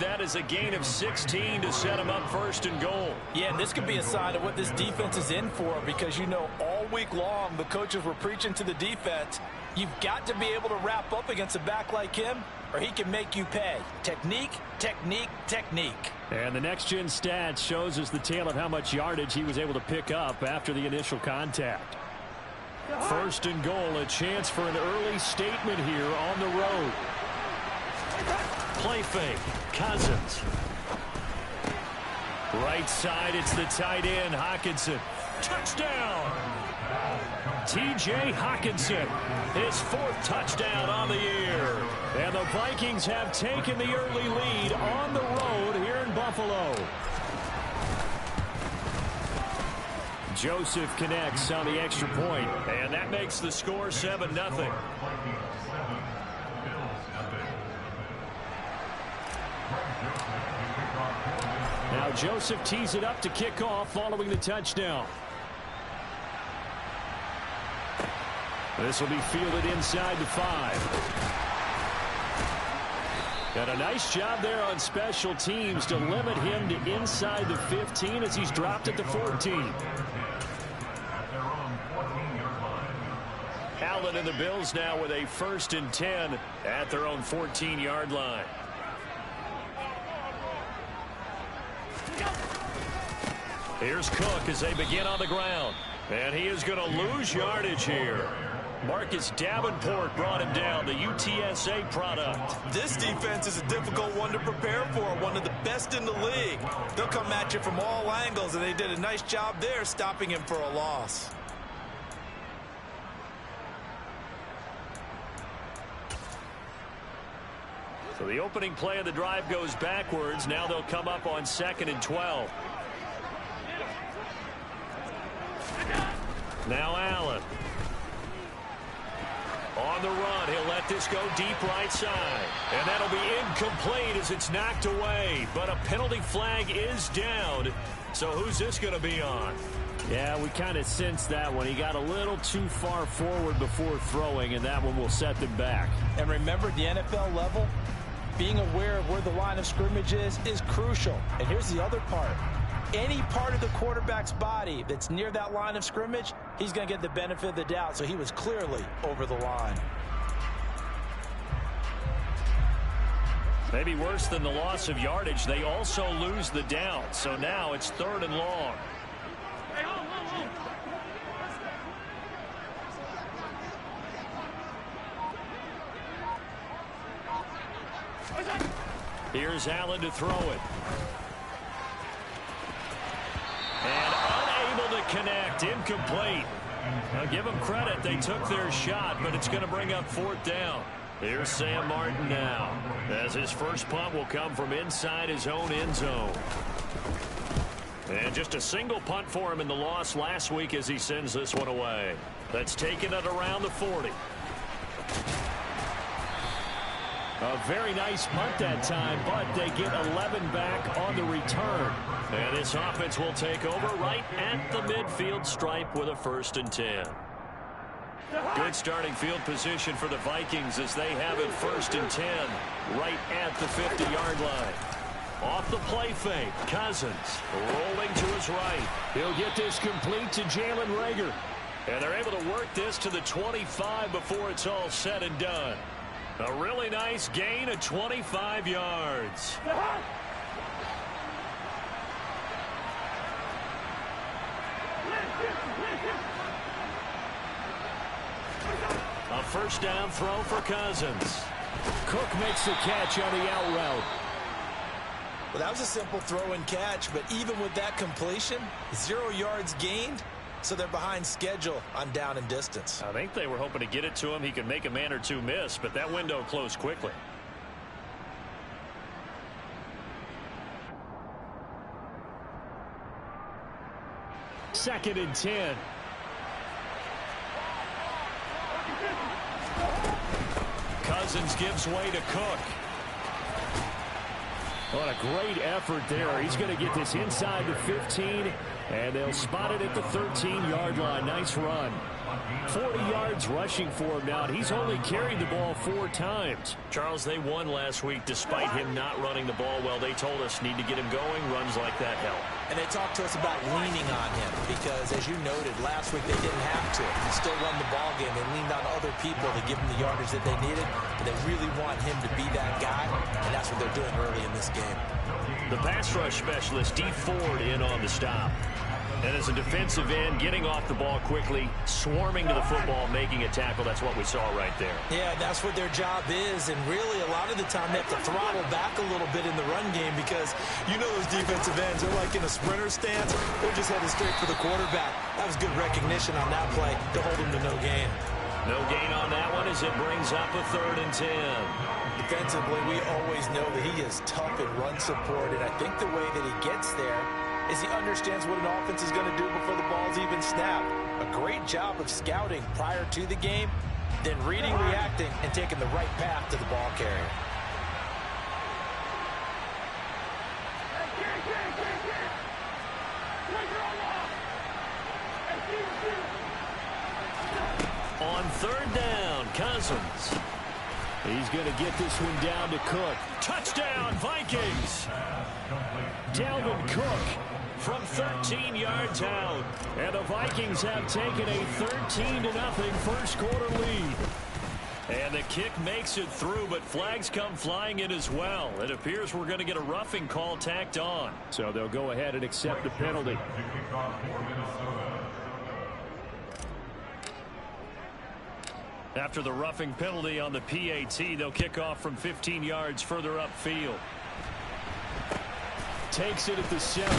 that as a gain of 16 to set him up 1st and goal. Yeah, and this could be a sign of what this defense is in for, because you know all week long the coaches were preaching to the defense, you've got to be able to wrap up against a back like him or he can make you pay. Technique, technique, technique. And the next-gen stats shows us the tale of how much yardage he was able to pick up after the initial contact. 1st and goal, a chance for an early statement here on the road. Play fake, Cousins. Right side, it's the tight end, Hockenson. Touchdown! T.J. Hockenson, his 4th touchdown on the year. And the Vikings have taken the early lead on the road here in Buffalo. Joseph connects on the extra point, and that makes the score 7-0. Now Joseph tees it up to kick off following the touchdown. This will be fielded inside the 5. And a nice job there on special teams to limit him to inside the 15 as he's dropped at the 14. Allen and the Bills now with a 1st and 10 at their own 14-yard line. Here's Cook as they begin on the ground. And he is going to lose yardage here. Marcus Davenport brought him down, the UTSA product. This defense is a difficult one to prepare for, one of the best in the league. They'll come at you from all angles, and they did a nice job there stopping him for a loss. So the opening play of the drive goes backwards. Now they'll come up on 2nd and 12. Now Allen. On the run, he'll let this go deep right side. And that'll be incomplete as it's knocked away. But a penalty flag is down. So who's this going to be on? Yeah, we kind of sensed that one. He got a little too far forward before throwing, and that one will set them back. And remember, at the NFL level, being aware of where the line of scrimmage is crucial. And here's the other part. Any part of the quarterback's body that's near that line of scrimmage, he's going to get the benefit of the doubt. So he was clearly over the line. Maybe worse than the loss of yardage, they also lose the down. So now it's 3rd and long. Here's Allen to throw it. And unable to connect. Incomplete. Now give them credit. They took their shot, but it's going to bring up 4th down. Here's Sam Martin now, as his first punt will come from inside his own end zone. And just a single punt for him in the loss last week as he sends this one away. That's taken it around the 40. A very nice punt that time, but they get 11 back on the return. And this offense will take over right at the midfield stripe with a 1st and 10. Good starting field position for the Vikings as they have it 1st and 10 right at the 50-yard line. Off the play fake, Cousins rolling to his right. He'll get this complete to Jalen Reagor. And they're able to work this to the 25 before it's all said and done. A really nice gain of 25 yards. A 1st down throw for Cousins. Cook makes the catch on the out route. Well, that was a simple throw and catch, but even with that completion, 0 yards gained, so they're behind schedule on down and distance. I think they were hoping to get it to him. He could make a man or two miss, but that window closed quickly. Second and 10. Cousins gives way to Cook. What a great effort there. He's going to get this inside the 15, and they'll spot it at the 13-yard line. Nice run. 40 yards rushing for him now, and he's only carried the ball 4 times. Charles, they won last week despite him not running the ball well. They told us need to get him going. Runs like that help. And they talked to us about leaning on him because, as you noted, last week they didn't have to. They still run the ball game. They leaned on other people to give them the yardage that they needed, but they really want him to be that guy, and that's what they're doing early in this game. The pass rush specialist, D. Ford, in on the stop. And as a defensive end, getting off the ball quickly, swarming to the football, making a tackle, that's what we saw right there. Yeah, that's what their job is, and really a lot of the time they have to throttle back a little bit in the run game because you know those defensive ends, they're like in a sprinter stance. They're just headed straight for the quarterback. That was good recognition on that play to hold him to no gain. No gain on that one as it brings up a 3rd and 10. Defensively, we always know that he is tough in run support, and I think the way that he gets there is he understands what an offense is going to do before the ball's even snapped. A great job of scouting prior to the game, then reading, reacting, and taking the right path to the ball carrier. On 3rd down, Cousins. He's going to get this one down to Cook. Touchdown, Vikings! Dalvin Cook from 13 yards out. And the Vikings have taken a 13-0 first quarter lead. And the kick makes it through, but flags come flying in as well. It appears we're going to get a roughing call tacked on. So they'll go ahead and accept the penalty. After the roughing penalty on the PAT, they'll kick off from 15 yards further upfield. Takes it at the 7.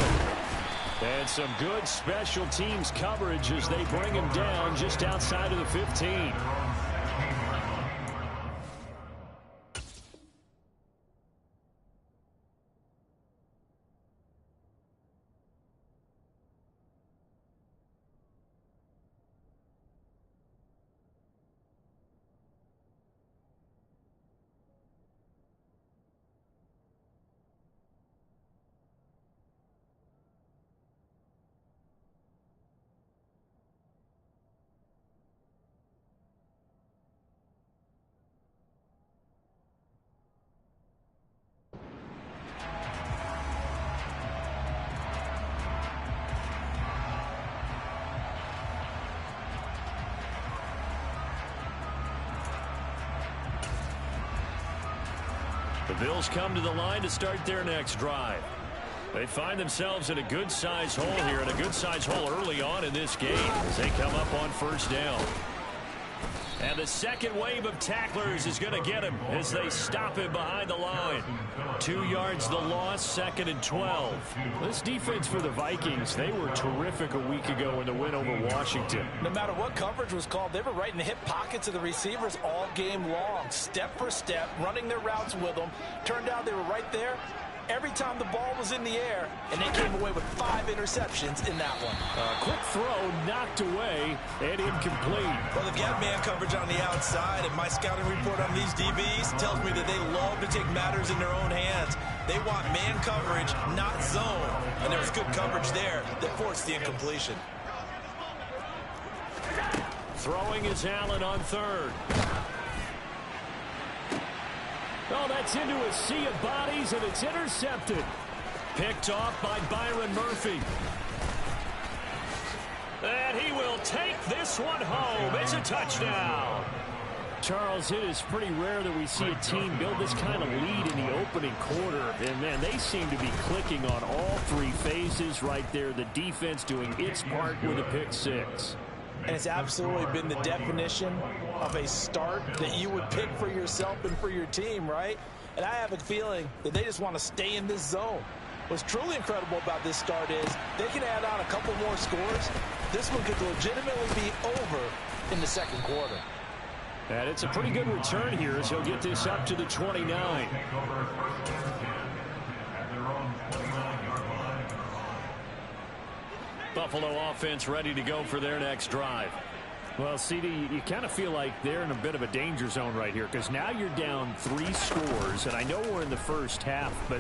And some good special teams coverage as they bring him down just outside of the 15. The Bills come to the line to start their next drive. They find themselves in a good-sized hole here, and a good-sized hole early on in this game as they come up on 1st down. And the second wave of tacklers is going to get him as they stop him behind the line. 2 yards the loss, 2nd and 12. This defense for the Vikings, they were terrific a week ago in the win over Washington. No matter what coverage was called, they were right in the hip pockets of the receivers all game long. Step for step, running their routes with them. Turned out they were right there every time the ball was in the air, and they came away with 5 interceptions in that one. Quick throw knocked away and incomplete. Well, they've got man coverage on the outside, and my scouting report on these DBs tells me that they love to take matters in their own hands. They want man coverage, not zone, and there was good coverage there that forced the incompletion. Throwing is Allen on 3rd. Oh, that's into a sea of bodies, and it's intercepted. Picked off by Byron Murphy. And he will take this one home. It's a touchdown. Charles, it is pretty rare that we see a team build this kind of lead in the opening quarter. And, man, they seem to be clicking on all 3 phases right there. The defense doing its part with a pick 6. And it's absolutely been the definition of a start that you would pick for yourself and for your team, right? And I have a feeling that they just want to stay in this zone. What's truly incredible about this start is they can add on a couple more scores. This one could legitimately be over in the 2nd quarter. And it's a pretty good return here as he'll get this up to the 29. Buffalo offense ready to go for their next drive. Well, CD, you kind of feel like they're in a bit of a danger zone right here because now you're down 3 scores, and I know we're in the first half, but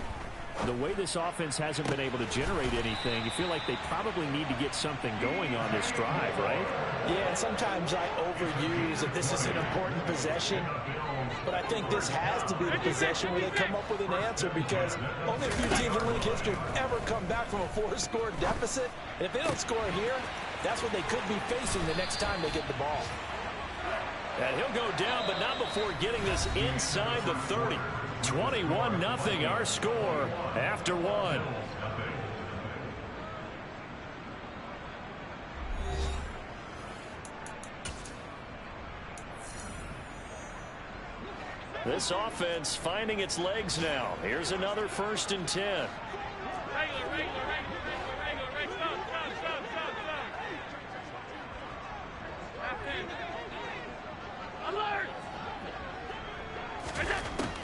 the way this offense hasn't been able to generate anything, you feel like they probably need to get something going on this drive, right? Yeah, and sometimes I overuse that this is an important possession, but I think this has to be the possession where they come up with an answer, because only a few teams in league history have ever come back from a 4-score deficit. And if they don't score here, that's what they could be facing the next time they get the ball. And he'll go down, but not before getting this inside the 30. 21-0 our score after one. This offense finding its legs now. Here's another 1st and 10.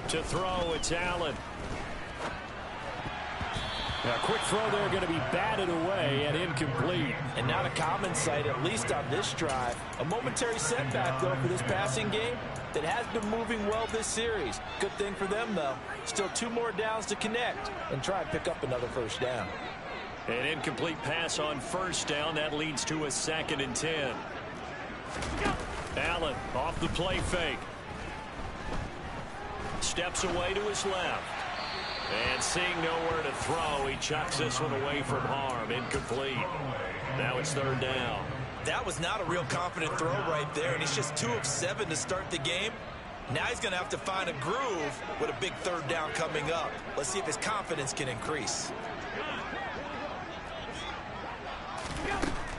To throw, it's Allen. Now, a quick throw there, going to be batted away and incomplete. And not a common sight, at least on this drive. A momentary setback, though, for this passing game that has been moving well this series. Good thing for them, though. Still 2 more downs to connect and try and pick up another 1st down. An incomplete pass on 1st down. That leads to a 2nd and 10. Allen off the play fake. Steps away to his left. And seeing nowhere to throw, he chucks this one away from harm. Incomplete. Now it's 3rd down. That was not a real confident throw right there, and he's just 2 of 7 to start the game. Now he's going to have to find a groove with a big 3rd down coming up. Let's see if his confidence can increase.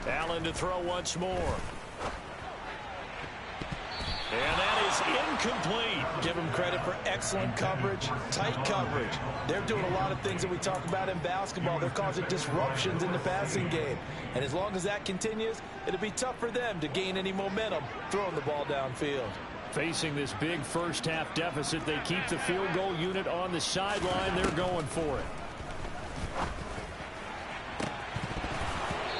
Allen to throw once more. And that is incomplete. Give him credit for excellent coverage, tight coverage. They're doing a lot of things that we talk about in basketball. They're causing disruptions in the passing game. And as long as that continues, it'll be tough for them to gain any momentum throwing the ball downfield. Facing this big 1st half deficit, they keep the field goal unit on the sideline. They're going for it.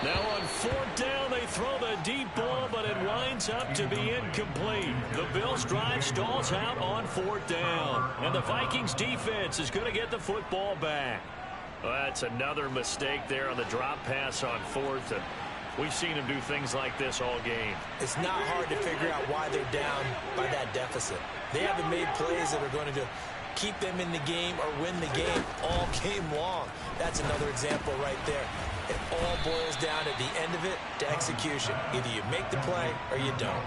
Now on 4th down, they throw the deep ball, but it winds up to be incomplete. The Bills' drive stalls out on 4th down. And the Vikings' defense is going to get the football back. Well, that's another mistake there on the drop pass on 4th. And we've seen them do things like this all game. It's not hard to figure out why they're down by that deficit. They haven't made plays that are going to keep them in the game or win the game all game long. That's another example right there. It all boils down at the end of it to execution. Either you make the play or you don't.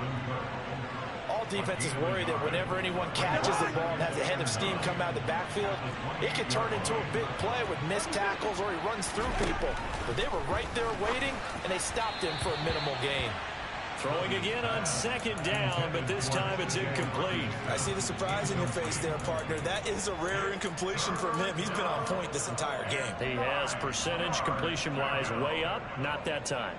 All defenses worry that whenever anyone catches the ball and has a head of steam come out of the backfield, it can turn into a big play with missed tackles or he runs through people. But they were right there waiting, and they stopped him for a minimal gain. Throwing again on 2nd down, but this time it's incomplete. I see the surprise in your face there, partner. That is a rare incompletion from him. He's been on point this entire game. He has percentage completion-wise way up, not that time.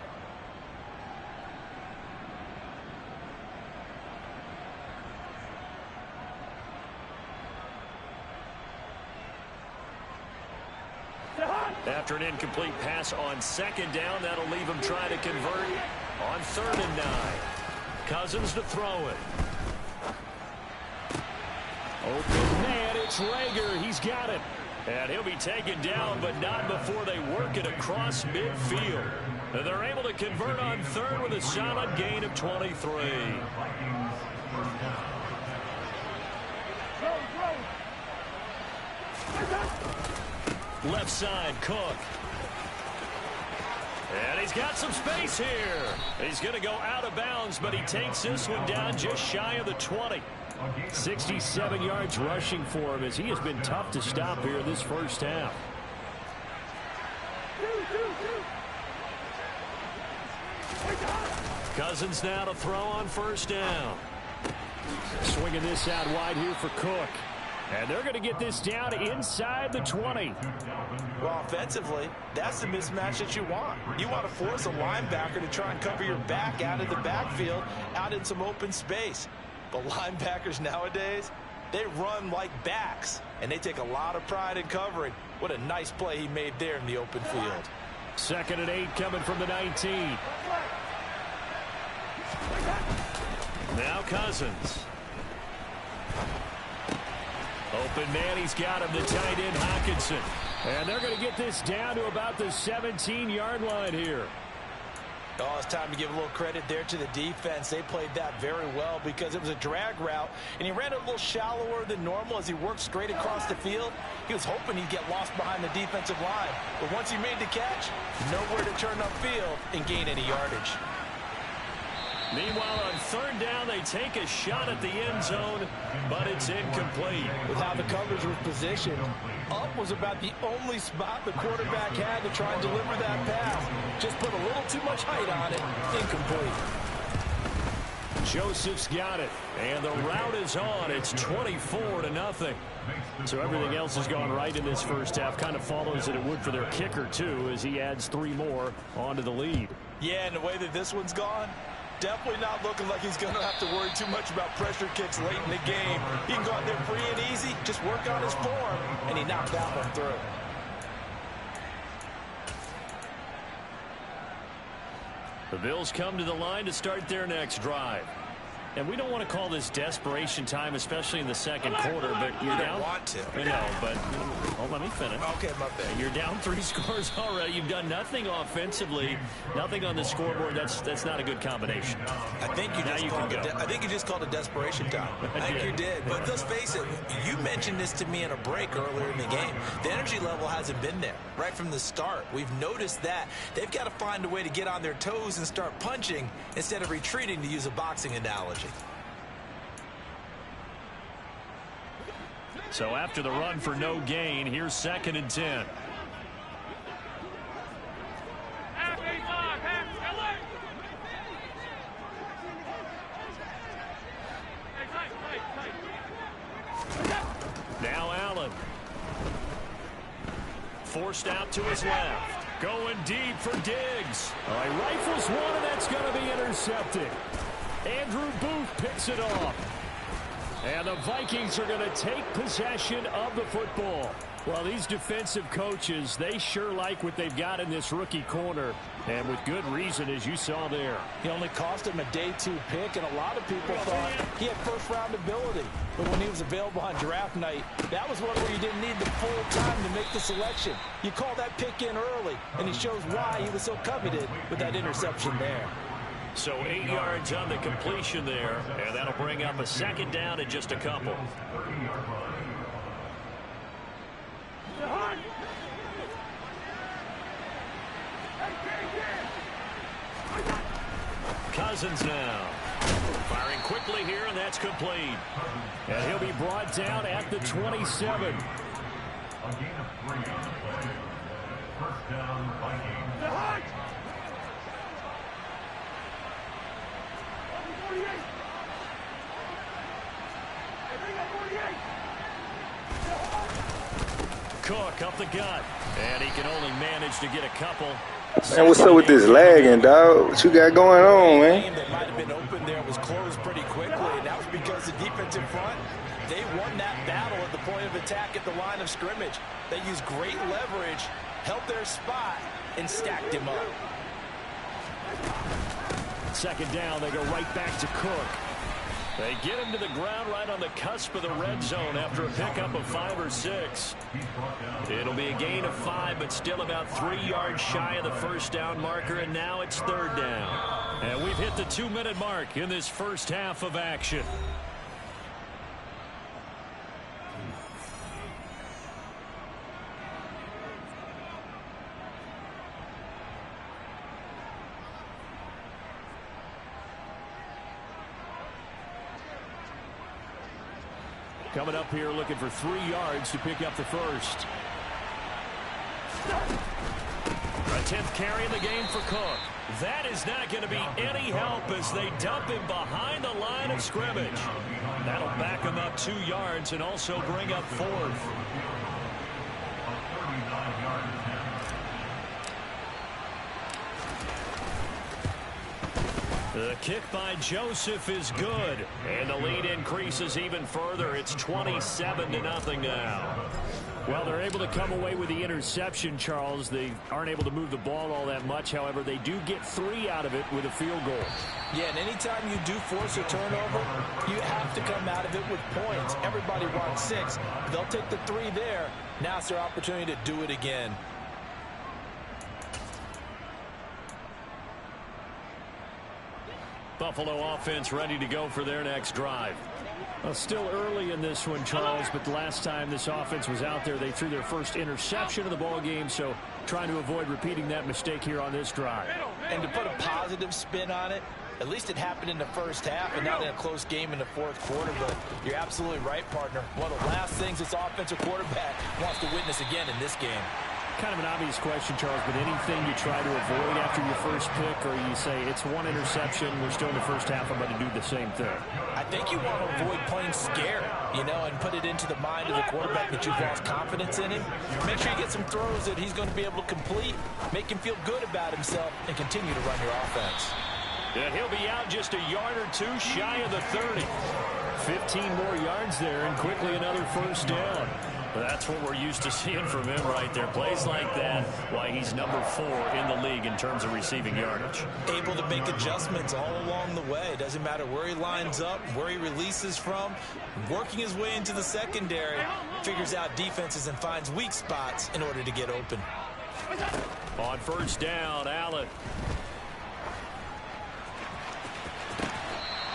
After an incomplete pass on 2nd down, that'll leave him trying to convert on 3rd and 9. Cousins to throw it. Open man, it's Rager. He's got it. And he'll be taken down, but not before they work it across midfield. And they're able to convert on 3rd with a solid gain of 23. Left side, Cook. And he's got some space here. He's going to go out of bounds, but he takes this one down just shy of the 20. 67 yards rushing for him as he has been tough to stop here this 1st half. Cousins now to throw on 1st down. Swinging this out wide here for Cook. And they're going to get this down inside the 20. Well, offensively, that's the mismatch that you want. You want to force a linebacker to try and cover your back out of the backfield, out in some open space. But linebackers nowadays, they run like backs, and they take a lot of pride in covering. What a nice play he made there in the open field. 2nd and 8 coming from the 19. Now Cousins. Open man, he's got him, the tight end, Hockenson. And they're going to get this down to about the 17-yard line here. Oh, it's time to give a little credit there to the defense. They played that very well because it was a drag route, and he ran a little shallower than normal as he worked straight across the field. He was hoping he'd get lost behind the defensive line, but once he made the catch, nowhere to turn upfield and gain any yardage. Meanwhile, on third down, they take a shot at the end zone, but it's incomplete. With how the coverage was positioned, up was about the only spot the quarterback had to try and deliver that pass. Just put a little too much height on it. Incomplete. Joseph's got it, and the route is on. It's 24-0. So everything else has gone right in this first half. Kind of follows that it would for their kicker, too, as he adds 3 more onto the lead. Yeah, and the way that this one's gone, definitely not looking like he's going to have to worry too much about pressure kicks late in the game. He can go out there free and easy, just work on his form, and he knocked that one through. The Bills come to the line to start their next drive. And we don't want to call this desperation time, especially in the second quarter, but you're down. Want to. I know, but let me finish. Okay, my bad. You're down 3 scores already. You've done nothing offensively, nothing on the scoreboard. That's not a good combination. I think you just called it desperation time. I think you did. But let's face it, you mentioned this to me in a break earlier in the game. The energy level hasn't been there right from the start. We've noticed that. They've got to find a way to get on their toes and start punching instead of retreating, to use a boxing analogy. So after the run for no gain, here's 2nd and 10. Now Allen. Forced out to his left. Going deep for Diggs. He rifles one, and that's going to be intercepted. Andrew Booth picks it off. And the Vikings are going to take possession of the football. Well, these defensive coaches, they sure like what they've got in this rookie corner. And with good reason, as you saw there. He only cost him a day 2 pick, and a lot of people thought he had first-round ability. But when he was available on draft night, that was one where you didn't need the full time to make the selection. You call that pick in early, and he shows why he was so coveted with that interception there. So 8 yards on the completion there, and that'll bring up a 2nd down in just a couple. Cousins now. Firing quickly here, and that's complete. And he'll be brought down at the 27. A gain of 3 on the play. First down, Vikings. Cook up the gut, and he can only manage to get a couple. Man, what's up with this lagging, dog? What you got going on, man? Game that might have been open there was closed pretty quickly, and that was because the defensive front, they won that battle at the point of attack at the line of scrimmage. They used great leverage, held their spot, and stacked him up. 2nd down, they go right back to Cook. They get him to the ground right on the cusp of the red zone after a pickup of 5 or 6. It'll be a gain of 5, but still about 3 yards shy of the first down marker, and now it's 3rd down. And we've hit the 2-minute mark in this first half of action. Coming up here looking for 3 yards to pick up the first. A 10th carry in the game for Cook. That is not going to be any help as they dump him behind the line of scrimmage. That'll back him up 2 yards and also bring up 4th. The kick by Joseph is good, and the lead increases even further. It's 27-0 now. Well, they're able to come away with the interception, Charles. They aren't able to move the ball all that much. However, they do get 3 out of it with a field goal. Yeah, and anytime you do force a turnover, you have to come out of it with points. Everybody wants 6. They'll take the 3 there. Now it's their opportunity to do it again. Buffalo offense ready to go for their next drive. Well, still early in this one, Charles, but the last time this offense was out there, they threw their first interception of the ball game, so trying to avoid repeating that mistake here on this drive. And to put a positive spin on it, at least it happened in the first half and not in a close game in the fourth quarter, but you're absolutely right, partner. One of the last things this offensive quarterback wants to witness again in this game. Kind of an obvious question, Charles, but anything you try to avoid after your first pick, or you say it's 1 interception, we're still in the first half, I'm going to do the same thing? I think you want to avoid playing scared, you know, and put it into the mind of the quarterback that you've lost confidence in him. Make sure you get some throws that he's going to be able to complete, make him feel good about himself, and continue to run your offense. Yeah, he'll be out just a yard or 2 shy of the 30. 15 more yards there, and quickly another first down. That's what we're used to seeing from him right there. Plays like that, why he's number 4 in the league in terms of receiving yardage. Able to make adjustments all along the way. Doesn't matter where he lines up, where he releases from. Working his way into the secondary, figures out defenses and finds weak spots in order to get open. On first down, Allen.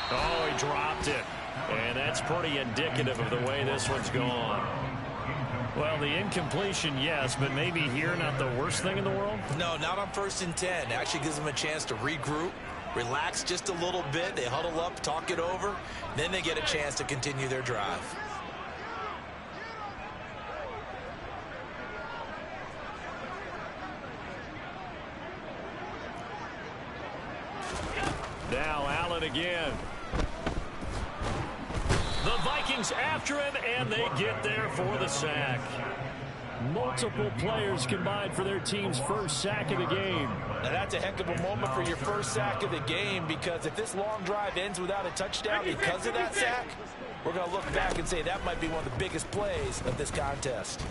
Oh, he dropped it. And that's pretty indicative of the way this one's gone. Well, the incompletion, yes, but maybe here not the worst thing in the world? No, not on 1st and 10. Actually gives them a chance to regroup, relax just a little bit. They huddle up, talk it over. Then they get a chance to continue their drive. Now Allen again. The Vikings after him, and they get there for the sack. Multiple players combined for their team's first sack of the game. Now that's a heck of a moment for your first sack of the game, because if this long drive ends without a touchdown because of that sack, we're going to look back and say that might be one of the biggest plays of this contest.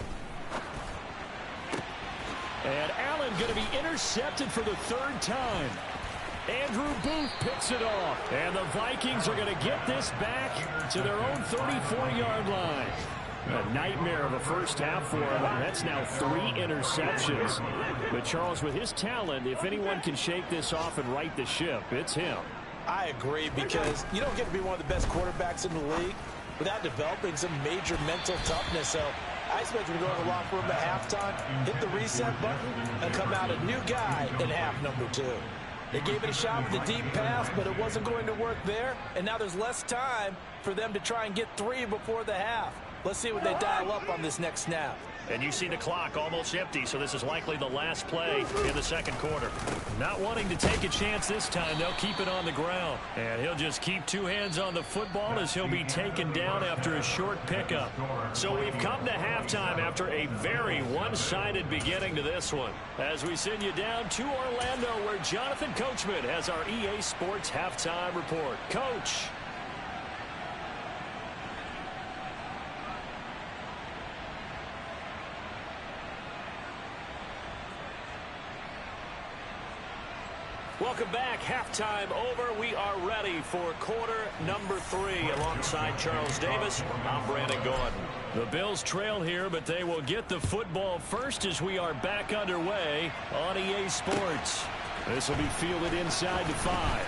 And Allen going to be intercepted for the 3rd time. Andrew Booth picks it off. And the Vikings are going to get this back to their own 34-yard line. A nightmare of a first half for him. That's now 3 interceptions. But Charles, with his talent, if anyone can shake this off and right the ship, it's him. I agree, because you don't get to be one of the best quarterbacks in the league without developing some major mental toughness. So I expect him to go to the locker room at halftime, hit the reset button, and come out a new guy in half number 2. They gave it a shot with a deep pass, but it wasn't going to work there. And now there's less time for them to try and get 3 before the half. Let's see what they dial up on this next snap. And you see the clock almost empty, so this is likely the last play in the second quarter. Not wanting to take a chance this time, they'll keep it on the ground. And he'll just keep 2 hands on the football as he'll be taken down after a short pickup. So we've come to halftime after a very one-sided beginning to this one. As we send you down to Orlando, where Jonathan Coachman has our EA Sports Halftime Report. Coach. Welcome back. Halftime over. We are ready for quarter number 3. Alongside Charles Davis, I'm Brandon Gordon. The Bills trail here, but they will get the football first as we are back underway on EA Sports. This will be fielded inside the 5.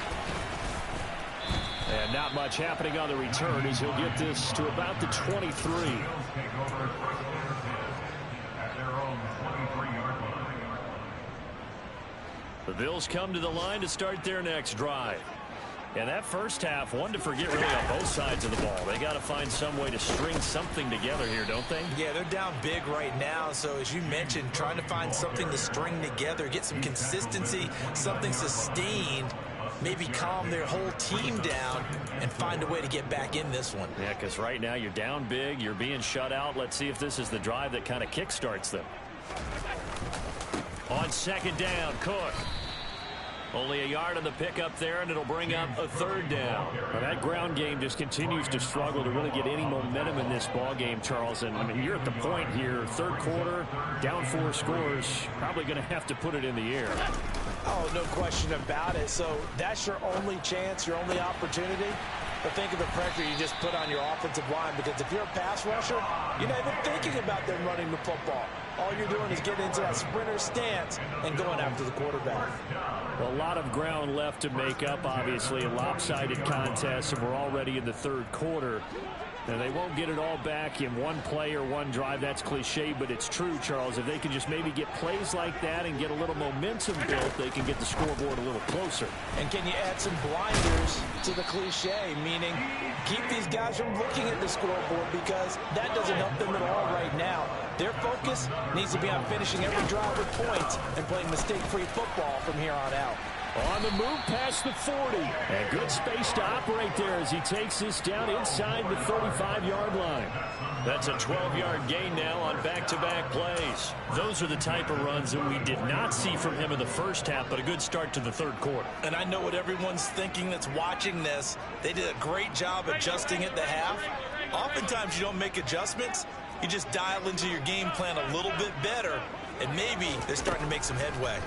And not much happening on the return as he'll get this to about the 23. The Bills come to the line to start their next drive. And that first half, one to forget really on both sides of the ball. They got to find some way to string something together here, don't they? Yeah, they're down big right now. So as you mentioned, trying to find something to string together, get some consistency, something sustained, maybe calm their whole team down and find a way to get back in this one. Yeah, because right now you're down big, you're being shut out. Let's see if this is the drive that kind of kickstarts them. On second down, Cook. Only a yard on the pickup there, and it'll bring up a third down. Well, that ground game just continues to struggle to really get any momentum in this ball game, Charles. And I mean, you're at the point here, third quarter, down 4 scores, probably going to have to put it in the air. Oh, no question about it. So that's your only chance, your only opportunity. But think of the pressure you just put on your offensive line, because if you're a pass rusher, you're not even thinking about them running the football. All you're doing is getting into that sprinter stance and going after the quarterback. Well, a lot of ground left to make up, obviously. A lopsided contest, and we're already in the third quarter. And they won't get it all back in one play or one drive. That's cliche, but it's true, Charles. If they can just maybe get plays like that and get a little momentum built, they can get the scoreboard a little closer. And can you add some blinders to the cliche, meaning keep these guys from looking at the scoreboard, because that doesn't help them at all right now. Their focus needs to be on finishing every drive with points and playing mistake-free football from here on out. On the move past the 40. And good space to operate there as he takes this down inside the 35-yard line. That's a 12-yard gain now on back-to-back plays. Those are the type of runs that we did not see from him in the first half, but a good start to the third quarter. And I know what everyone's thinking that's watching this. They did a great job adjusting at the half. Oftentimes you don't make adjustments. You just dial into your game plan a little bit better, and maybe they're starting to make some headway.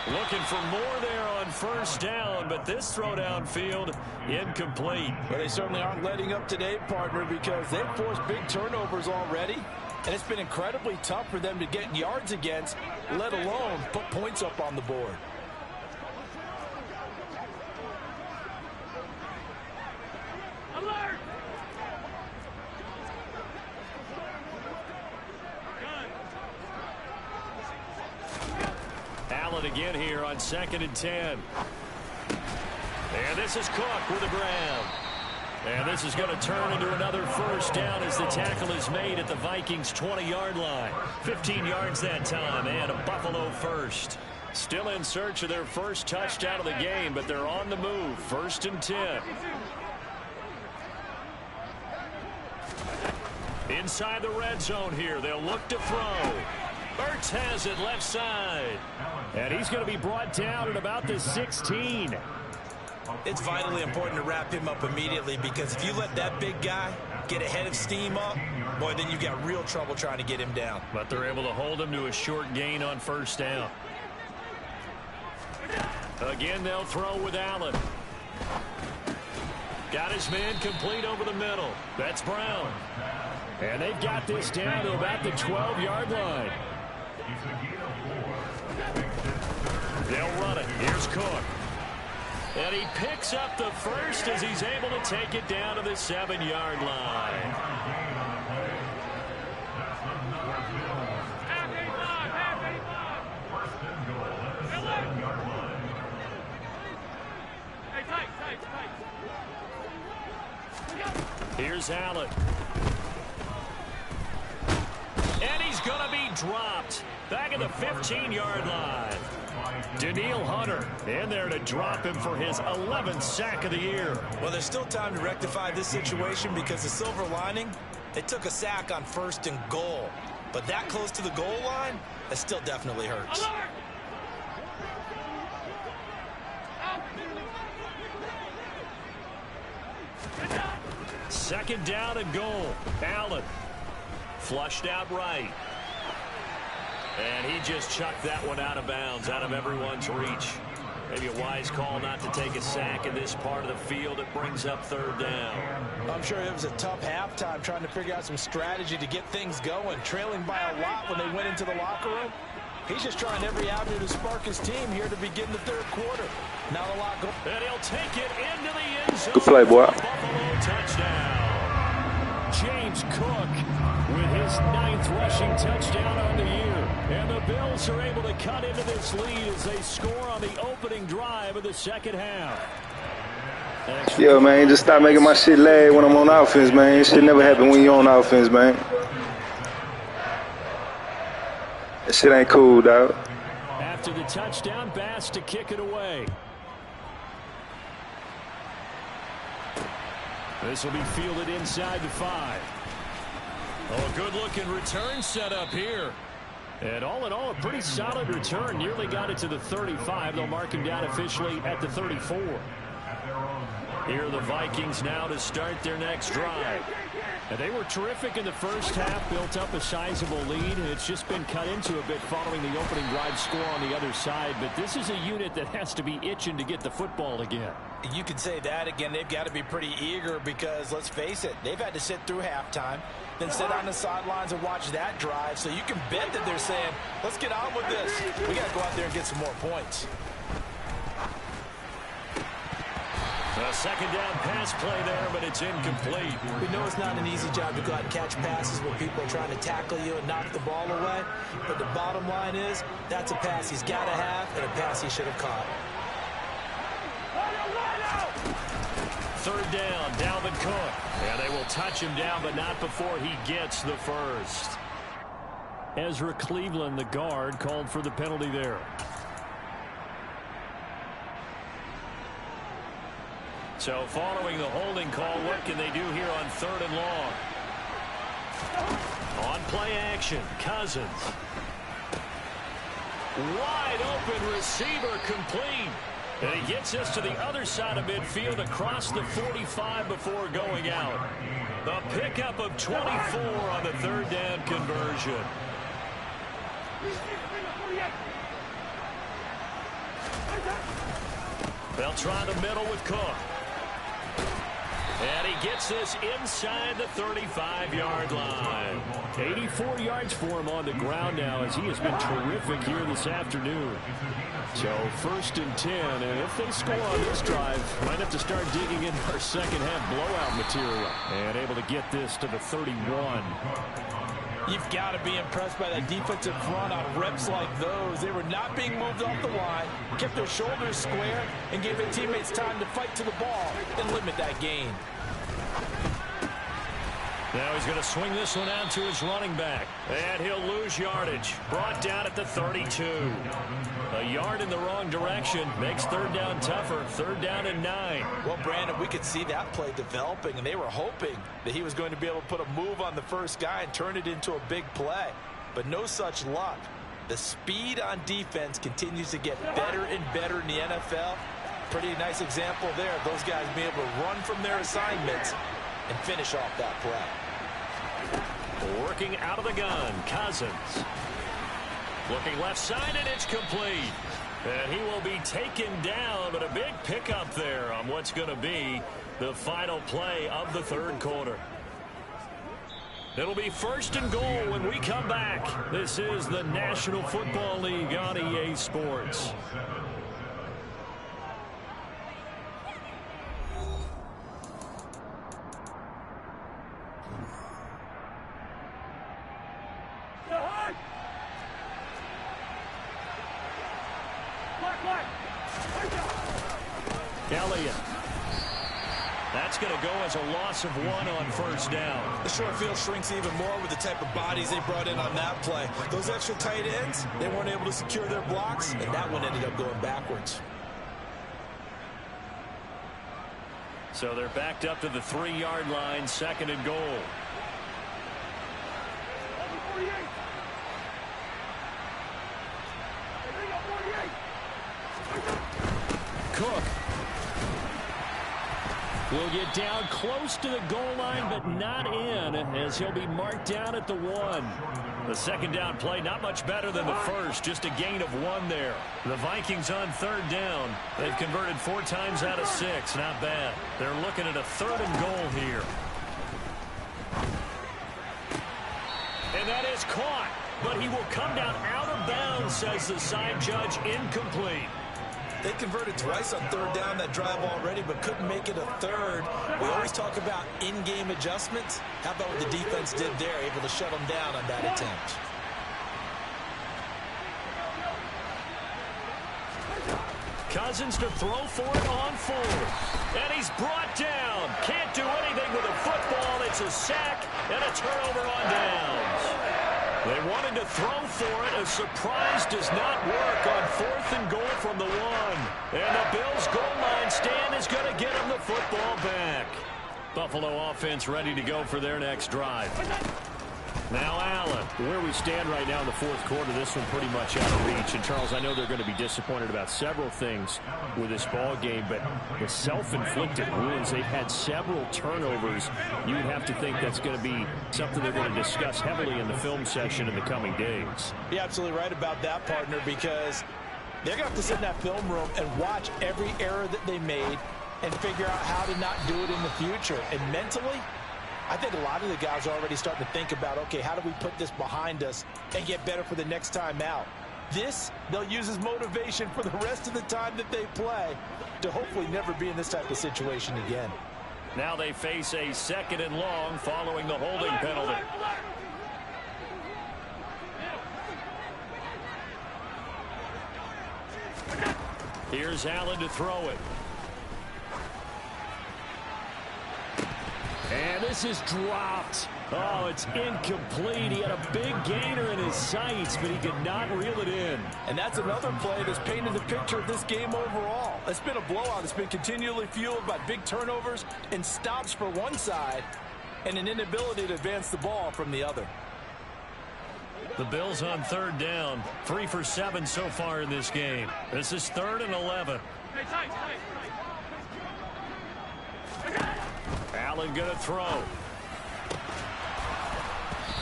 Looking for more there on first down, but this throw downfield incomplete. But they certainly aren't letting up today, partner, because they've forced big turnovers already. And it's been incredibly tough for them to get yards against, let alone put points up on the board. Again here on 2nd and 10. And this is Cook with a grab. And this is going to turn into another first down as the tackle is made at the Vikings' 20-yard line. 15 yards that time, and a Buffalo first. Still in search of their first touchdown of the game, but they're on the move. 1st and 10. Inside the red zone here. They'll look to throw. Ertz has it left side. And he's going to be brought down at about the 16. It's vitally important to wrap him up immediately, because if you let that big guy get ahead of steam up, boy, then you've got real trouble trying to get him down. But they're able to hold him to a short gain on first down. Again, they'll throw with Allen. Got his man complete over the middle. That's Brown. And they've got this down to about the 12-yard line. They'll run it. Here's Cook. And he picks up the first as he's able to take it down to the 7-yard line. Here's Allen. And he's going to be dropped. Back at the 15-yard line. Daniil Hunter in there to drop him for his 11th sack of the year. Well, there's still time to rectify this situation, because the silver lining, they took a sack on 1st and goal. But that close to the goal line, that still definitely hurts. Second down and goal. Allen flushed out right. And he just chucked that one out of bounds, out of everyone's reach. Maybe a wise call not to take a sack in this part of the field. It brings up 3rd down. I'm sure it was a tough halftime trying to figure out some strategy to get things going. Trailing by a lot when they went into the locker room. He's just trying every avenue to spark his team here to begin the 3rd quarter. Not a lot going. And he'll take it into the end zone. Good play, boy. Buffalo touchdown. James Cook with his 9th rushing touchdown on the year. And the Bills are able to cut into this lead as they score on the opening drive of the second half. Yo, man, just stop making my shit lag when I'm on offense, man. Shit never happen when you're on offense, man. That shit ain't cool, dog. After the touchdown, Bass to kick it away. This will be fielded inside the 5. Oh, good-looking return set up here. And all in all, a pretty solid return. Nearly got it to the 35. They'll mark him down officially at the 34. Here are the Vikings now to start their next drive. And they were terrific in the first half, built up a sizable lead, and it's just been cut into a bit following the opening drive score on the other side. But this is a unit that has to be itching to get the football again. You can say that again. They've got to be pretty eager because, let's face it, they've had to sit through halftime, then sit on the sidelines and watch that drive. So you can bet that they're saying, let's get on with this. We got to go out there and get some more points. A second down pass play there, but it's incomplete. We know it's not an easy job to go out and catch passes when people are trying to tackle you and knock the ball away. But the bottom line is, that's a pass he's got to have and a pass he should have caught. Third down, Dalvin Cook. And they will touch him down, but not before he gets the first. Ezra Cleveland, the guard, called for the penalty there. So following the holding call, what can they do here on 3rd and long? On play action, Cousins. Wide open receiver complete. And he gets us to the other side of midfield across the 45 before going out. The pickup of 24 on the 3rd down conversion. They'll try the middle with Cook. And he gets this inside the 35-yard line. 84 yards for him on the ground now as he has been terrific here this afternoon. So 1st and 10, and if they score on this drive, might have to start digging into our second half blowout material. And able to get this to the 31. You've got to be impressed by that defensive front on reps like those. They were not being moved off the line, kept their shoulders square, and gave their teammates time to fight to the ball and limit that gain. Now he's going to swing this one out to his running back. And he'll lose yardage. Brought down at the 32. A yard in the wrong direction makes 3rd down tougher. 3rd down and 9. Well, Brandon, we could see that play developing, and they were hoping that he was going to be able to put a move on the first guy and turn it into a big play. But no such luck. The speed on defense continues to get better and better in the NFL. Pretty nice example there of those guys being able to run from their assignments and finish off that play. Working out of the gun, Cousins. Looking left side, and it's complete. And he will be taken down, but a big pickup there on what's going to be the final play of the 3rd quarter. It'll be 1st and goal when we come back. This is the National Football League on EA Sports. Elliott. That's going to go as a loss of 1 on 1st down. The short field shrinks even more with the type of bodies they brought in on that play. Those extra tight ends, they weren't able to secure their blocks, and that one ended up going backwards. So they're backed up to the 3-yard line, 2nd and goal. Cook will get down close to the goal line, but not in, as he'll be marked down at the 1. The 2nd down play, not much better than the first, just a gain of 1 there. The Vikings on 3rd down. They've converted 4 times out of 6. Not bad. They're looking at a 3rd and goal here. And that is caught, but he will come down out of bounds, says the side judge. Incomplete. They converted twice on 3rd down that drive already, but couldn't make it a 3rd. We always talk about in-game adjustments. How about what the defense did there, able to shut them down on that attempt? Cousins to throw for it on 4th. And he's brought down. Can't do anything with a football. It's a sack and a turnover on downs. They wanted to throw for it. A surprise does not work on 4th and goal from the 1. And the Bills' goal line stand is going to get them the football back. Buffalo offense ready to go for their next drive. Now Allen. Where we stand right now in the fourth quarter, this one pretty much out of reach. And, Charles, I know they're going to be disappointed about several things with this ball game, but the self-inflicted wounds, they've had several turnovers. You would have to think that's going to be something they're going to discuss heavily in the film session in the coming days. You're absolutely right about that, partner, because they're going to have to sit in that film room and watch every error that they made and figure out how to not do it in the future. And mentally, I think a lot of the guys are already starting to think about, okay, how do we put this behind us and get better for the next time out? This, they'll use as motivation for the rest of the time that they play to hopefully never be in this type of situation again. Now they face a 2nd and long following the holding penalty. Here's Allen to throw it. And this is dropped. Oh, it's incomplete. He had a big gainer in his sights, but he could not reel it in. And that's another play that's painted the picture of this game overall. It's been a blowout. It's been continually fueled by big turnovers and stops for one side and an inability to advance the ball from the other. The Bills on 3rd down. 3 for 7 so far in this game. This is 3rd and 11. Allen going to throw.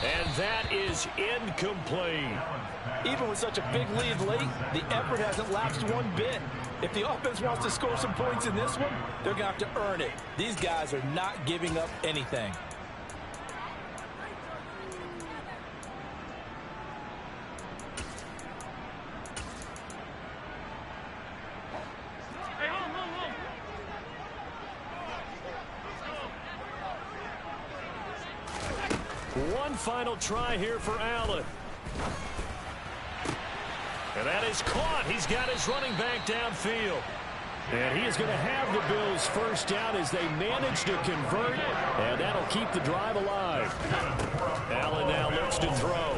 And that is incomplete. Even with such a big lead late, the effort hasn't lapsed one bit. If the offense wants to score some points in this one, they're going to have to earn it. These guys are not giving up anything. One final try here for Allen. And that is caught. He's got his running back downfield. And he is going to have the Bills first down as they manage to convert. And that'll keep the drive alive. Allen now looks to throw.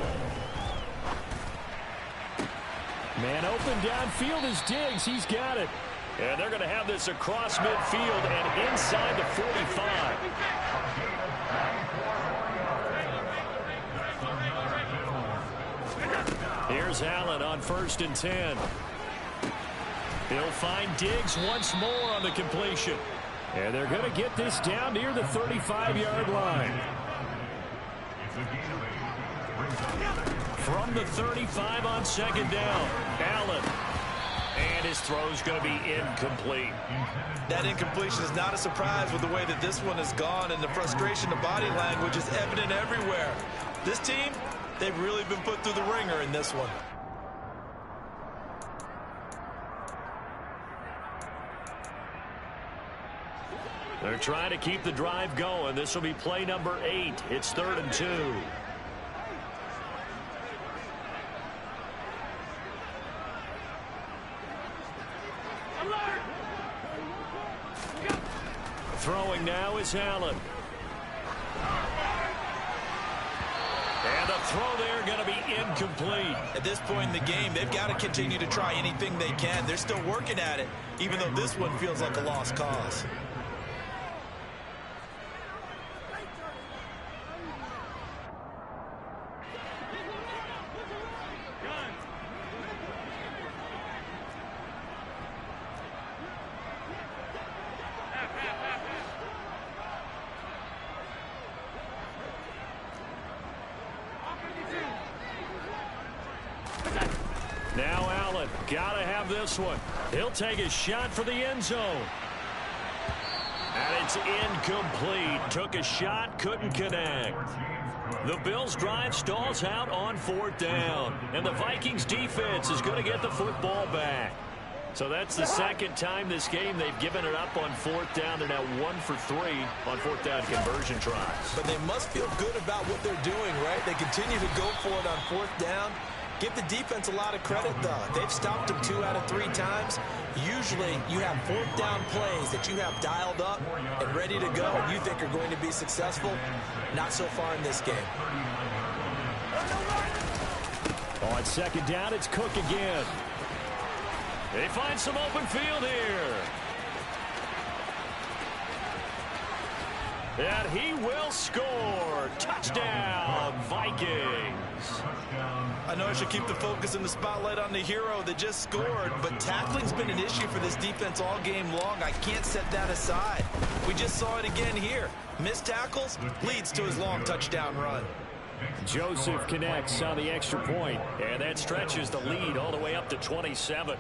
Man open downfield is Diggs. He's got it. And they're going to have this across midfield and inside the 45. Here's Allen on 1st and 10. He'll find Diggs once more on the completion. And they're going to get this down near the 35-yard line. From the 35 on 2nd down, Allen. And his throw's going to be incomplete. That incompletion is not a surprise with the way that this one has gone, and the frustration, the body language is evident everywhere. This team, they've really been put through the ringer in this one. They're trying to keep the drive going. This will be play number 8. It's 3rd and 2. Throwing now is Allen. And the throw there going to be incomplete. At this point in the game, they've got to continue to try anything they can. They're still working at it, even though this one feels like a lost cause. Now Allen, gotta have this one. He'll take a shot for the end zone. And it's incomplete. Took a shot, couldn't connect. The Bills' drive stalls out on 4th down. And the Vikings defense is going to get the football back. So that's the second time this game they've given it up on 4th down. They're now 1 for 3 on 4th down conversion tries. But they must feel good about what they're doing, right? They continue to go for it on 4th down. Give the defense a lot of credit, though. They've stopped them 2 out of 3 times. Usually, you have 4th down plays that you have dialed up and ready to go and you think are going to be successful. Not so far in this game. On 2nd down, it's Cook again. They find some open field here. And he will score. Touchdown, Vikings. I know I should keep the focus and the spotlight on the hero that just scored, but tackling's been an issue for this defense all game long. I can't set that aside. We just saw it again here. Missed tackles leads to his long touchdown run. Joseph connects on the extra point, and that stretches the lead all the way up to 27.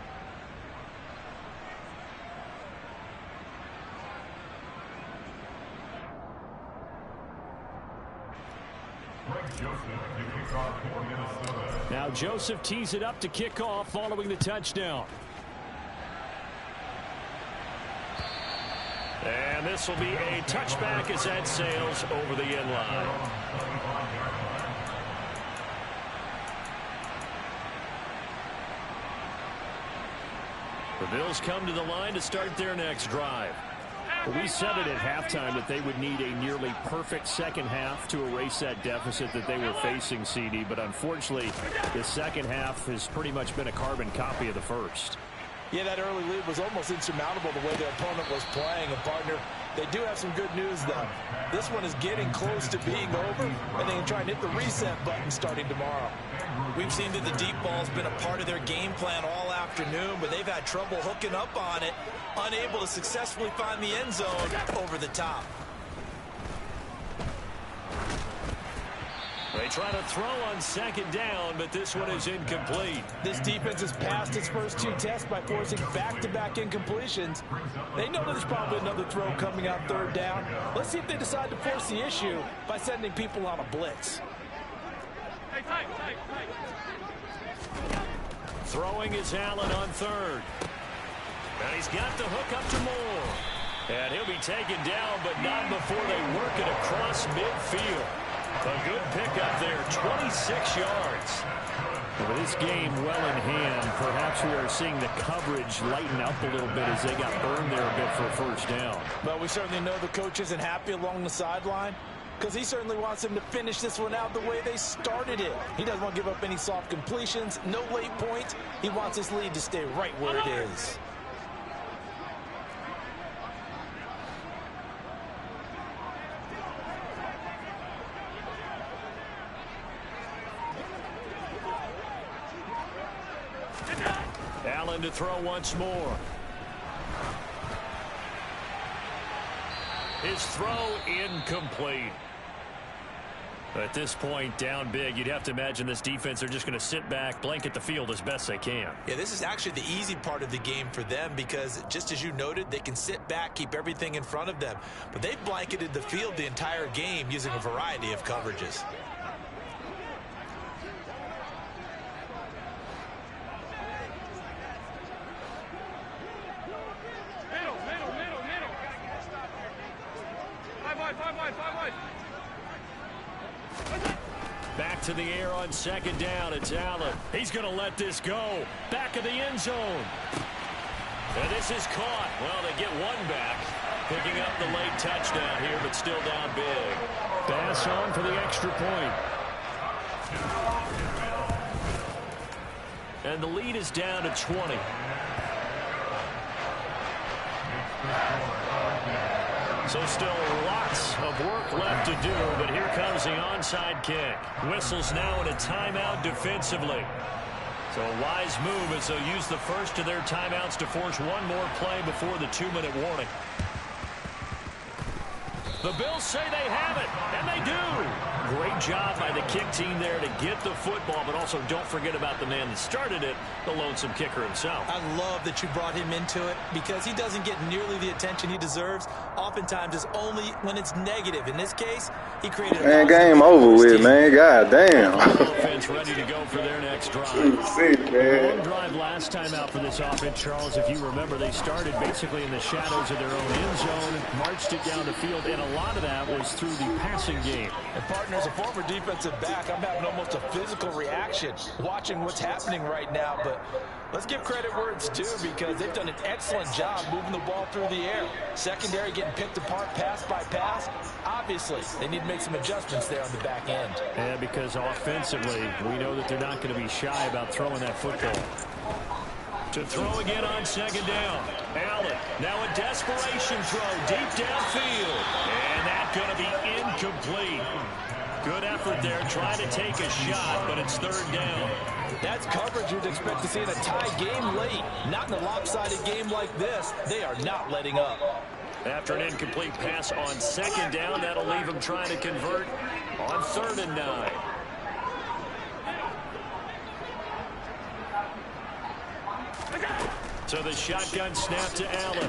Now Joseph tees it up to kick off following the touchdown. And this will be a touchback as that sails over the end line. The Bills come to the line to start their next drive. We said it at halftime that they would need a nearly perfect second half to erase that deficit that they were facing, CD. But unfortunately, the second half has pretty much been a carbon copy of the first. Yeah, that early lead was almost insurmountable the way their opponent was playing. And, partner, they do have some good news, though. This one is getting close to being over, and they can try and hit the reset button starting tomorrow. We've seen that the deep ball's been a part of their game plan all afternoon, but they've had trouble hooking up on it, unable to successfully find the end zone over the top. They try to throw on second down, but this one is incomplete. This defense has passed its first two tests by forcing back-to-back incompletions. They know that there's probably another throw coming out third down. Let's see if they decide to force the issue by sending people on a blitz. Throwing is Allen on third. And he's got the hook up to Moore. And he'll be taken down, but not before they work it across midfield. A good pickup there, 26 yards. With this game well in hand, perhaps we are seeing the coverage lighten up a little bit as they got burned there a bit for a first down. But we certainly know the coach isn't happy along the sideline because he certainly wants them to finish this one out the way they started it. He doesn't want to give up any soft completions, no late points. He wants his lead to stay right where it is. Allen to throw once more. His throw incomplete. At this point, down big, you'd have to imagine this defense are just going to sit back, blanket the field as best they can. Yeah, this is actually the easy part of the game for them because, just as you noted, they can sit back, keep everything in front of them. But they've blanketed the field the entire game using a variety of coverages. Back to the air on second down. It's Allen. He's going to let this go. Back of the end zone. And this is caught. Well, they get one back. Picking up the late touchdown here, but still down big. Pass on for the extra point. And the lead is down to 20. So still lots of work left to do, but here comes the onside kick. Whistles now in a timeout defensively. So a wise move as they'll use the first of their timeouts to force one more play before the 2-minute warning. The Bills say they have it, and they do. Great job by the kick team there to get the football, but also don't forget about the man that started it, the lonesome kicker himself. I love that you brought him into it because he doesn't get nearly the attention he deserves. Oftentimes it's only when it's negative. In this case, he created a game over with, man. God damn. Offense ready to go for their next drive. Long drive last time out for this offense, Charles. If you remember, they started basically in the shadows of their own end zone, marched it down the field, and a lot of that was through the passing game. And partner, as a former defensive back, I'm having almost a physical reaction watching what's happening right now. But let's give credit where it's due because they've done an excellent job moving the ball through the air. Secondary getting picked apart pass by pass. Obviously, they need to make some adjustments there on the back end. And because offensively, we know that they're not going to be shy about throwing that football. To throw again on second down. Allen, now a desperation throw deep downfield. And that's going to be incomplete. Good effort there, trying to take a shot, but it's third down. That's coverage you'd expect to see in a tie game late. Not in a lopsided game like this. They are not letting up. After an incomplete pass on second down, that'll leave them trying to convert on 3rd and 9. So the shotgun snap to Allen.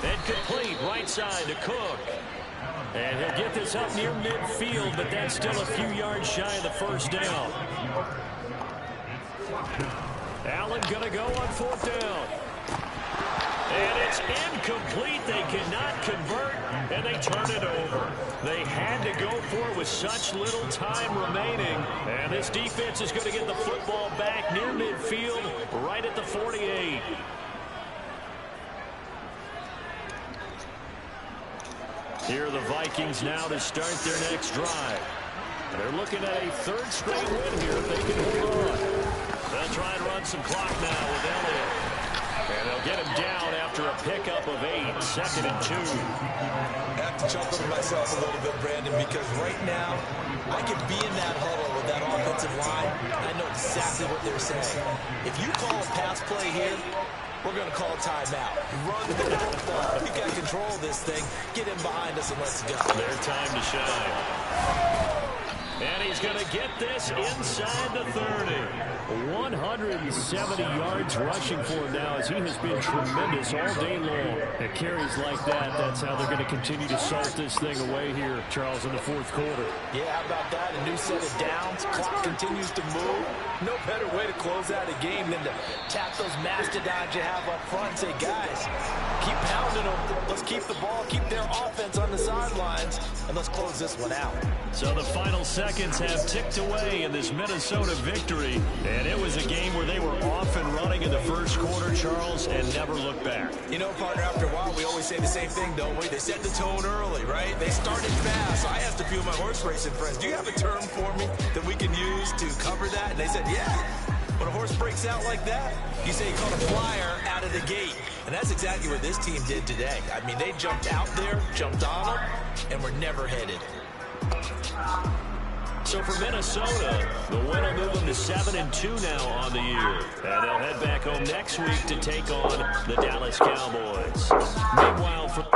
Incomplete, right side to Cook. And he'll get this up near midfield, but that's still a few yards shy of the first down. Allen going to go on 4th down. And it's incomplete. They cannot convert, and they turn it over. They had to go for it with such little time remaining. And this defense is going to get the football back near midfield, right at the 48. Here are the Vikings now to start their next drive. They're looking at a 3rd straight win here if they can hold on. They'll try and run some clock now with Elliott. And they'll get him down after a pickup of 8, 2nd and 2. I have to chuckle to myself a little bit, Brandon, because right now I could be in that huddle with that offensive line. I know exactly what they're saying. If you call a pass play here, we're going to call a timeout. Run the football. You got control of this thing. Get in behind us and let's go. Their time to shine. And he's going to get this inside the 30. 170 yards rushing for him now as he has been tremendous all day long. At carries like that, that's how they're going to continue to salt this thing away here, Charles, in the 4th quarter. Yeah, how about that? A new set of downs. Clock continues to move. No better way to close out a game than to tap those mastodons you have up front and say, guys, keep pounding them. Let's keep the ball, keep their offense on the sidelines, and let's close this one out. So the final seconds have ticked away in this Minnesota victory. And it was a game where they were off and running in the 1st quarter, Charles, and never looked back. You know, partner, after a while, we always say the same thing, don't we? They set the tone early, right? They started fast. So I asked a few of my horse racing friends, do you have a term for me that we can use to cover that? And they said, yeah. When a horse breaks out like that, you say you caught a flyer out of the gate. And that's exactly what this team did today. I mean, they jumped out there, jumped on them, and were never headed. So for Minnesota, the win will move them to 7-2 now on the year. And they'll head back home next week to take on the Dallas Cowboys. Meanwhile, for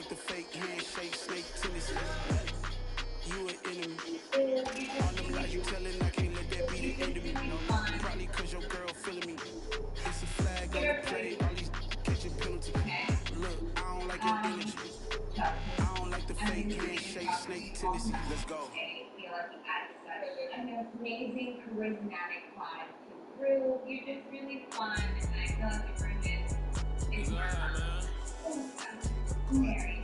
like the fake handshake, snake tennis. You an enemy. All them lies you telling, I can't let that be the end of me. Probably cause your girl feeling me. It's a flag on the play, all these catching penalty. Look, I don't like your energy. I don't like the fake handshake, snake tendency. Let's go. I feel like he adds such an amazing, charismatic vibe to the group. You're just really fun, and I feel like the room is Mary.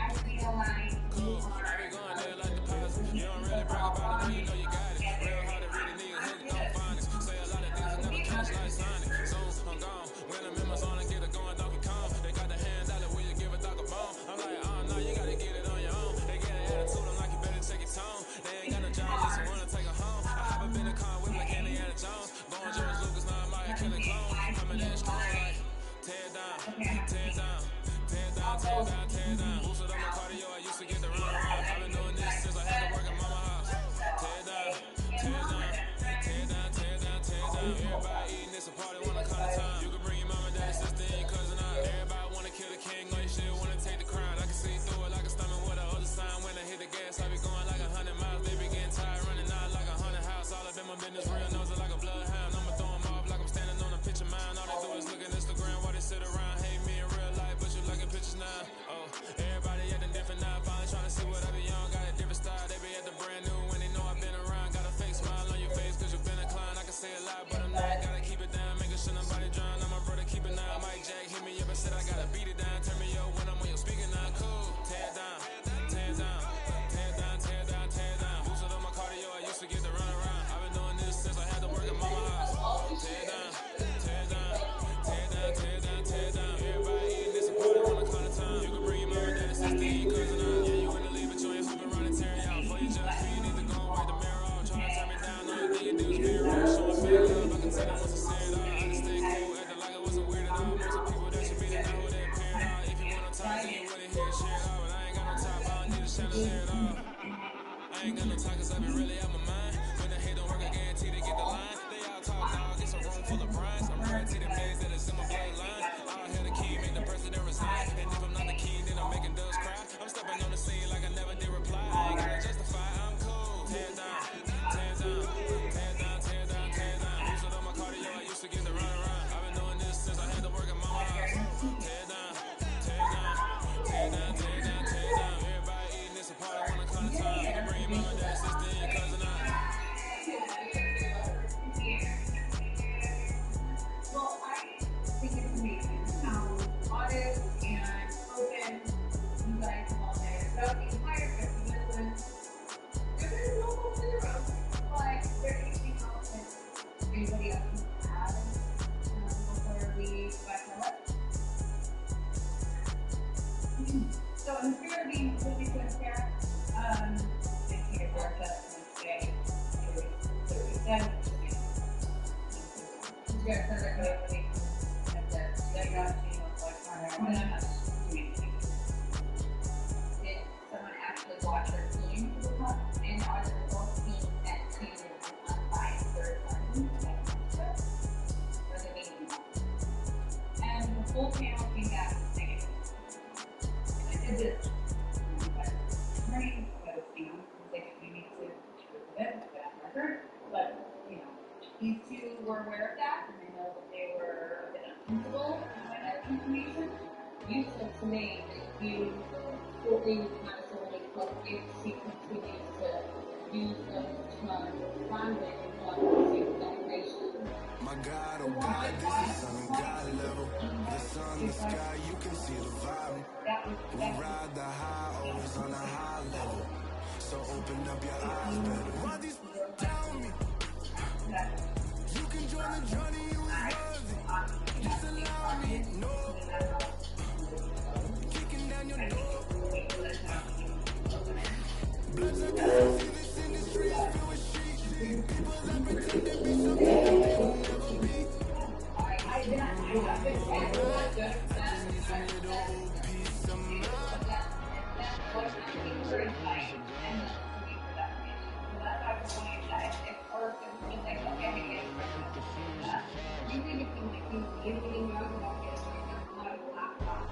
I feel like you are. I be going there like deposits. You don't really brag about it, but you know you got it. Real hard to read a nigga, hook don't find it. Say a lot of things and never catch like sign it. Soon I'm gone. When I'm in my zone, I get it going Donkey Kong. They got the hand out of where you give a dog a bone. I'm like, oh no, you gotta get it on your own. They get an attitude, I'm like, you better check your tone. They ain't got no job, just wanna take her home. I haven't been a car whip like Indiana Jones. Going George Lucas, now I'm out here killing clones. Coming in strong like, tear down, tear down. Tear down, tear down, tear down. Boosted up my cardio, I used to get the run around. I've been doing this since I had to work at mama house. Tear down, tear down, tear down, tear down, tear down. Everybody eating this a party, wanna come to time. You can bring your mama, daddy, sister, and cousin out. Everybody wanna kill the king, or you shit wanna take the crown. I can see through it like a stomach with a other sign. When I hit the gas, I be going like 100 miles. They be getting tired, running out like 100 house. All up in my business, real nose like a bloodhound. I'ma throw them off like I'm standing on a picture mine. All they do is look at Instagram while they sit around, hate me in real life, but you looking pictures now. Oh, everybody acting different now. Finally trying to see what I be on. Got a different style. They be at the brand new when they know I've been around. Got a fake smile on your face cause you've been inclined. I can say a lot, but I'm not. Gotta keep it down, making sure nobody drown. I'm my brother, keep it now. Mike Jack hit me up and said I gotta beat it down. Turn me up when I'm on your speaker now. Cool. Tear down, tear down, tear down, tear down, tear down. Boosted up my cardio, I used to get the run around. I've been doing this since I had to work at mama house. Tear down, tear down, tear down, tear down, tear down. Everybody eating this a party, wanna call it time. You can bring your mama, daddy, sister, and cousin out. Yeah, you in the lead, but you ain't hooping, running, tearing out. For your judge, you need to go and wipe the mirror off. Trying to turn me down, all you think you do is be wrong. Showing fake love, I can tell them once I say it all. I just stay cool, acting like I wasn't weird at all. Most of people that you meet, they know who they appeared out. If you wanna talk, then you wouldn't hear shit all. But I ain't got no top, I don't need a chandelier at all. I ain't got no time cause I be really out my mind. When the hate don't work, I guarantee to get the line. They all talk dog, it's a room full of brines. I'm guaranteed the days that it's in my bloodline. All hell the key, make the president resign. And if I'm not the king, then I'm making doves cry. I'm stepping on the scene like I never did reply. I ain't gotta justify, I'm cool. Tear down, tear down, tear down, tear down, tear down. Boosted up my cardio, I used to get the run around. I've been doing this since I had to work at mama house. Tear down, tear down, tear down, tear down, tear down. Everybody eating this a party, wanna come to time. You can bring your mama, daddy, sister, and your cousin out. Well, I think it's amazing how honest and open you guys have all been throughout the entire trip. There's been normal zero, but is there anything else that anybody else wants to add before we back up? So in the spirit of being completely transparent, I think it's our best to say what we said. You guys said that correctly, and that got you like, I'm not doing anything. Did someone actually watch our team to the top? And are the results being sent to an unbiased third party? Or the meeting? And the whole panel came back negative. And I did this. Right, because, we need to prove it, that record, but, these two were aware of that, and I know that they were a bit uncomfortable with that information. You said to me that you thought they would kind of solely close if she continues to use those terms language and not to declaration. My God, oh God, this is on God level. The sun, the sky, you can see the vibe. We ride the high, always on a high level. So open up your eyes better. Why these tell me? You can join the journey, you is worthy. Just allow me, no. Kicking down your door. Bloods are gonna see this industry is filled with sheep. People that pretend to be something they will never be. I just need some little old peace of mind.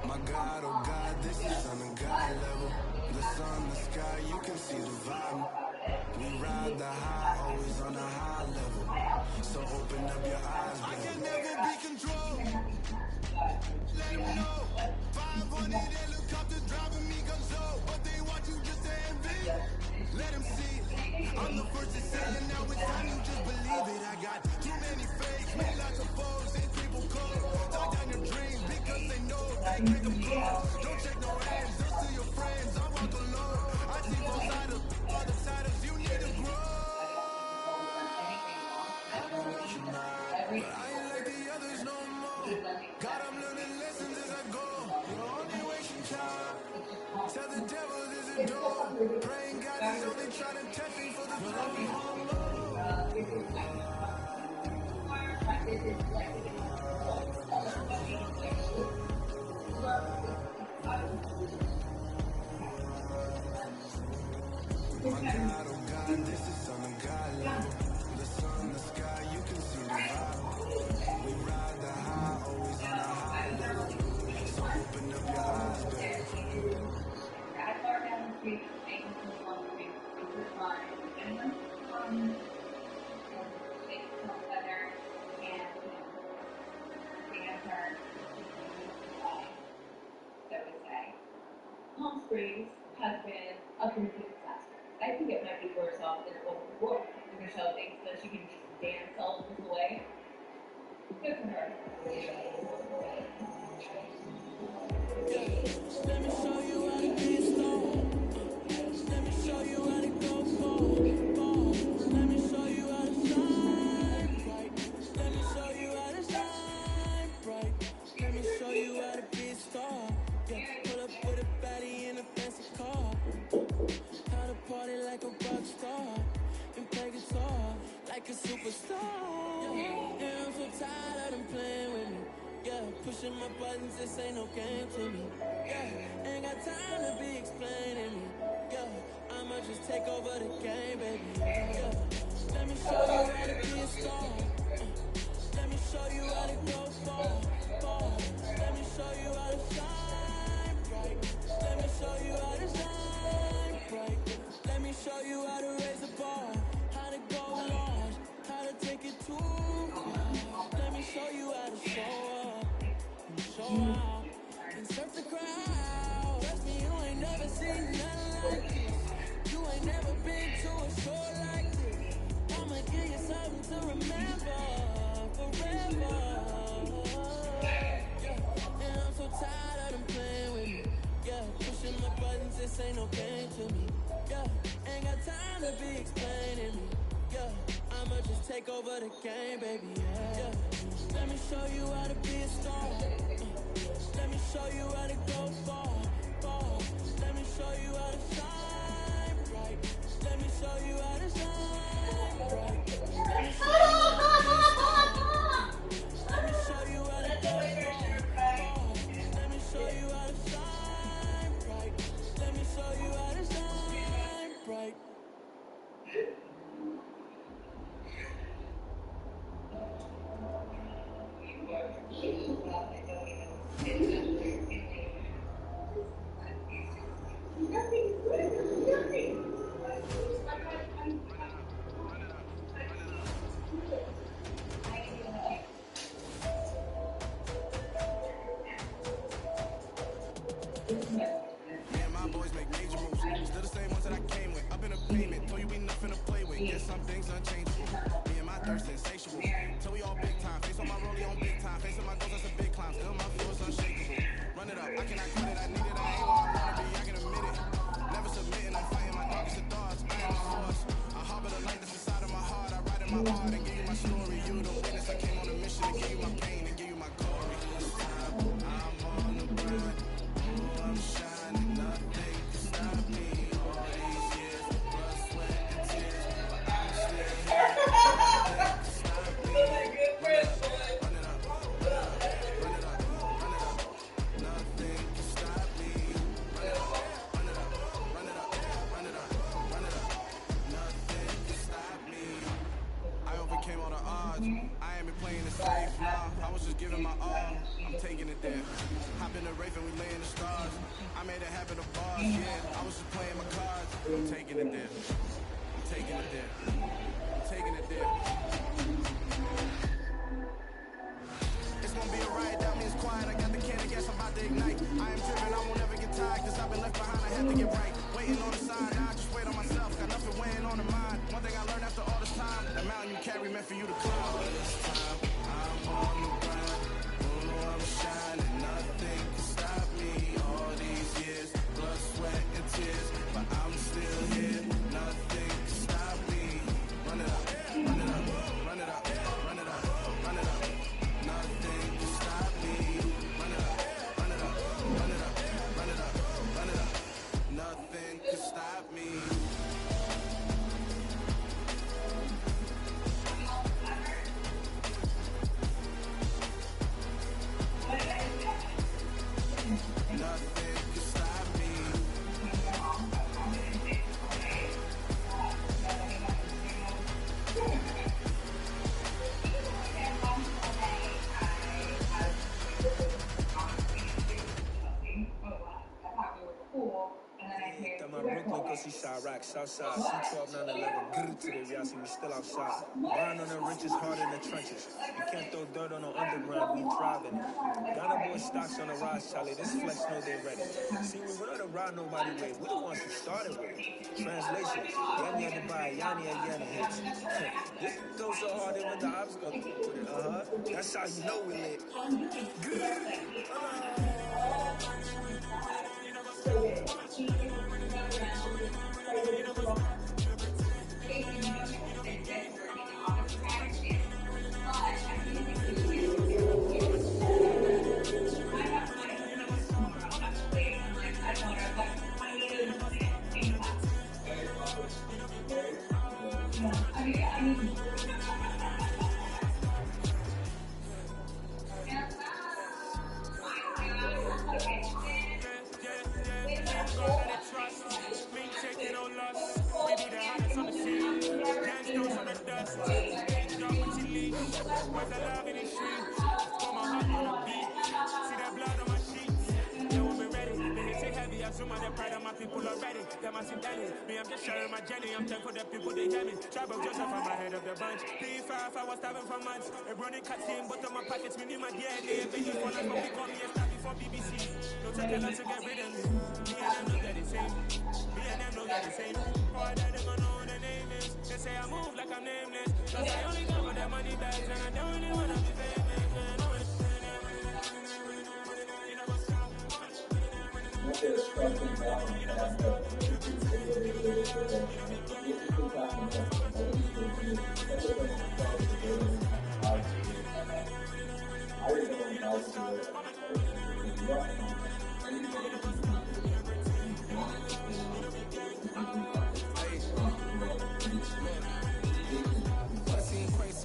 My God, oh God, this is on a God level. The sun, the sky, you can see the vibe. We ride the high, always on a high level. So open up your eyes, baby. I can never be controlled. Let them know. 500 helicopters driving me control. But they want you just to envy. Let them see it. I'm the first to say it, now it's time you just believe it. I got too many fakes, made lots of foes, and people cold. Talk down your dreams because they know they can't come close. Don't check no hands, just to your friends. I walk alone. I see both sides of all the siders. You need to grow. But I ain't like the others no more. God, I'm learning lessons as I go. You're only wasting time. Tell the devil there's a door. Praying God is only trying to test me for the My God, oh God, this is on a God level. The sun, the sky, you can see the vibe. We ride the high, always on a high level. So open up your eyes, baby. That far down the street, making some long street, super fun, and then make some weather, and Dan her, so we say. Palm Springs has been a pretty good disaster. I think it might be worse off than it was before. Michelle thinks that she can just dance all this away. Good for her. Let me show you how to be a star. Let me show you how to go far. Let me show you how to shine bright. Let me show you how to shine bright. Let me show you how to be a star. Yeah, pull up with a baddie in a fancy car. How to party like a rock star and play guitar like a superstar. Yeah, I'm so tired of them playing with me. Yeah, pushing my buttons, this ain't no game to me. Yeah, ain't got time to be explaining me. Yeah, I'ma just take over the game, baby. Yeah, let me show you how to be a star. Let me show you how to go far. Let me show you how to shine bright. Let me show you how to shine bright. Let me show you how to raise the bar, how to go large, how to take it too far. Let me show you how to show up and show out and surf the crowd. Trust me, you ain't never seen nothing like this. You ain't never been to a show like this. I'ma give you something to remember forever. Yeah, and I'm so tired of them playing with me. Yeah, pushing my buttons, this ain't no game to me. Yeah, ain't got time to be explaining me. Yeah, I'ma just take over the game, baby. Yeah, let me show you how to be a star. Let me show you how to go far. Let me show you how to shine bright. Let me show you how to shine bright. Let me show you how to be a star. Let me show you how to go far. Let me show you how to shine bright. Let me show you how to shine bright. My boys make major moves. Still the same ones that I came with. Up in a payment. Told you we nothing to play with. Guess some things unchangeable. Me and my thirst insatiable. Till we all big time. Face on my rollie on big time. Facing my goals, that's a big climb. Still my flow is unshakable. Run it up. I cannot quit it. I need it. I ain't where I wanna be. I can admit it. Never submitting. I'm fighting my darkest of thoughts. I am a force. I harbor the light that's inside of my heart. I write in my art and give you my story. You the witness. I came on a mission to give you my pain and give you my glory. This time I'm on the grind. Oh, I'm shining. Nothing can stop me. All these years, blood, sweat, and tears, but I'm still here. Nothing can stop me. Run it up, run it up, run it up, run it up. it there. Hop in the rave and we lay in the stars. I made it happen to bars, yeah. I was just playing my cards. I'm taking it there. I'm taking it there. I'm taking it there. It's gonna be a riot, that means quiet. I got the can of gas, I'm about to ignite. I am driven, I won't ever get tired, cause I've been left behind, I have to get right. Waiting on the sign, now I just wait on myself, got nothing weighing on the mind. One thing I learned after all this time, that mountain you carry meant for you to climb. But this time, I'm on the grind, I'm shining, nothing can stop me. All these years, blood, sweat, and tears, but I'm still here, nothing can stop me. Run it up, run it up, run it up, run it up, run it up. Nothing can stop me. Run it up, run it up, run it up, run it up, run it up. Nothing can stop me. Nothing can stop me. Got my Brooklyn cause she shot rock, Southside, C12, 911, grrr to the real, see me still outside. Grind on the riches, hard in the trenches. You can't throw dirt on the underground, we thrive in it. Ghana boy stocks on the rise, Charlie, this flex know they ready. See, we went on the ride nobody with, we the ones who started with it. Translation, Yanni had to buy Yanni and Yanni hits. This goes so hard that when the ops go with it, that's how you know we lit. I'm just sharing my journey, I'm thankful that people they hear me. Trouble Joseph, I'm ahead of the bunch. P5, I was starving for months. A brownie cut in, but on my pockets, me need my DNA. Baby, for us, but we call me a star before BBC. Don't take a lot to get rid of me. Me and them know that the same. Me and them know that the same. All that they gonna know what the name is. They say I move like I'm nameless. Cause I only go for their money bags, and I don't really wanna be famous.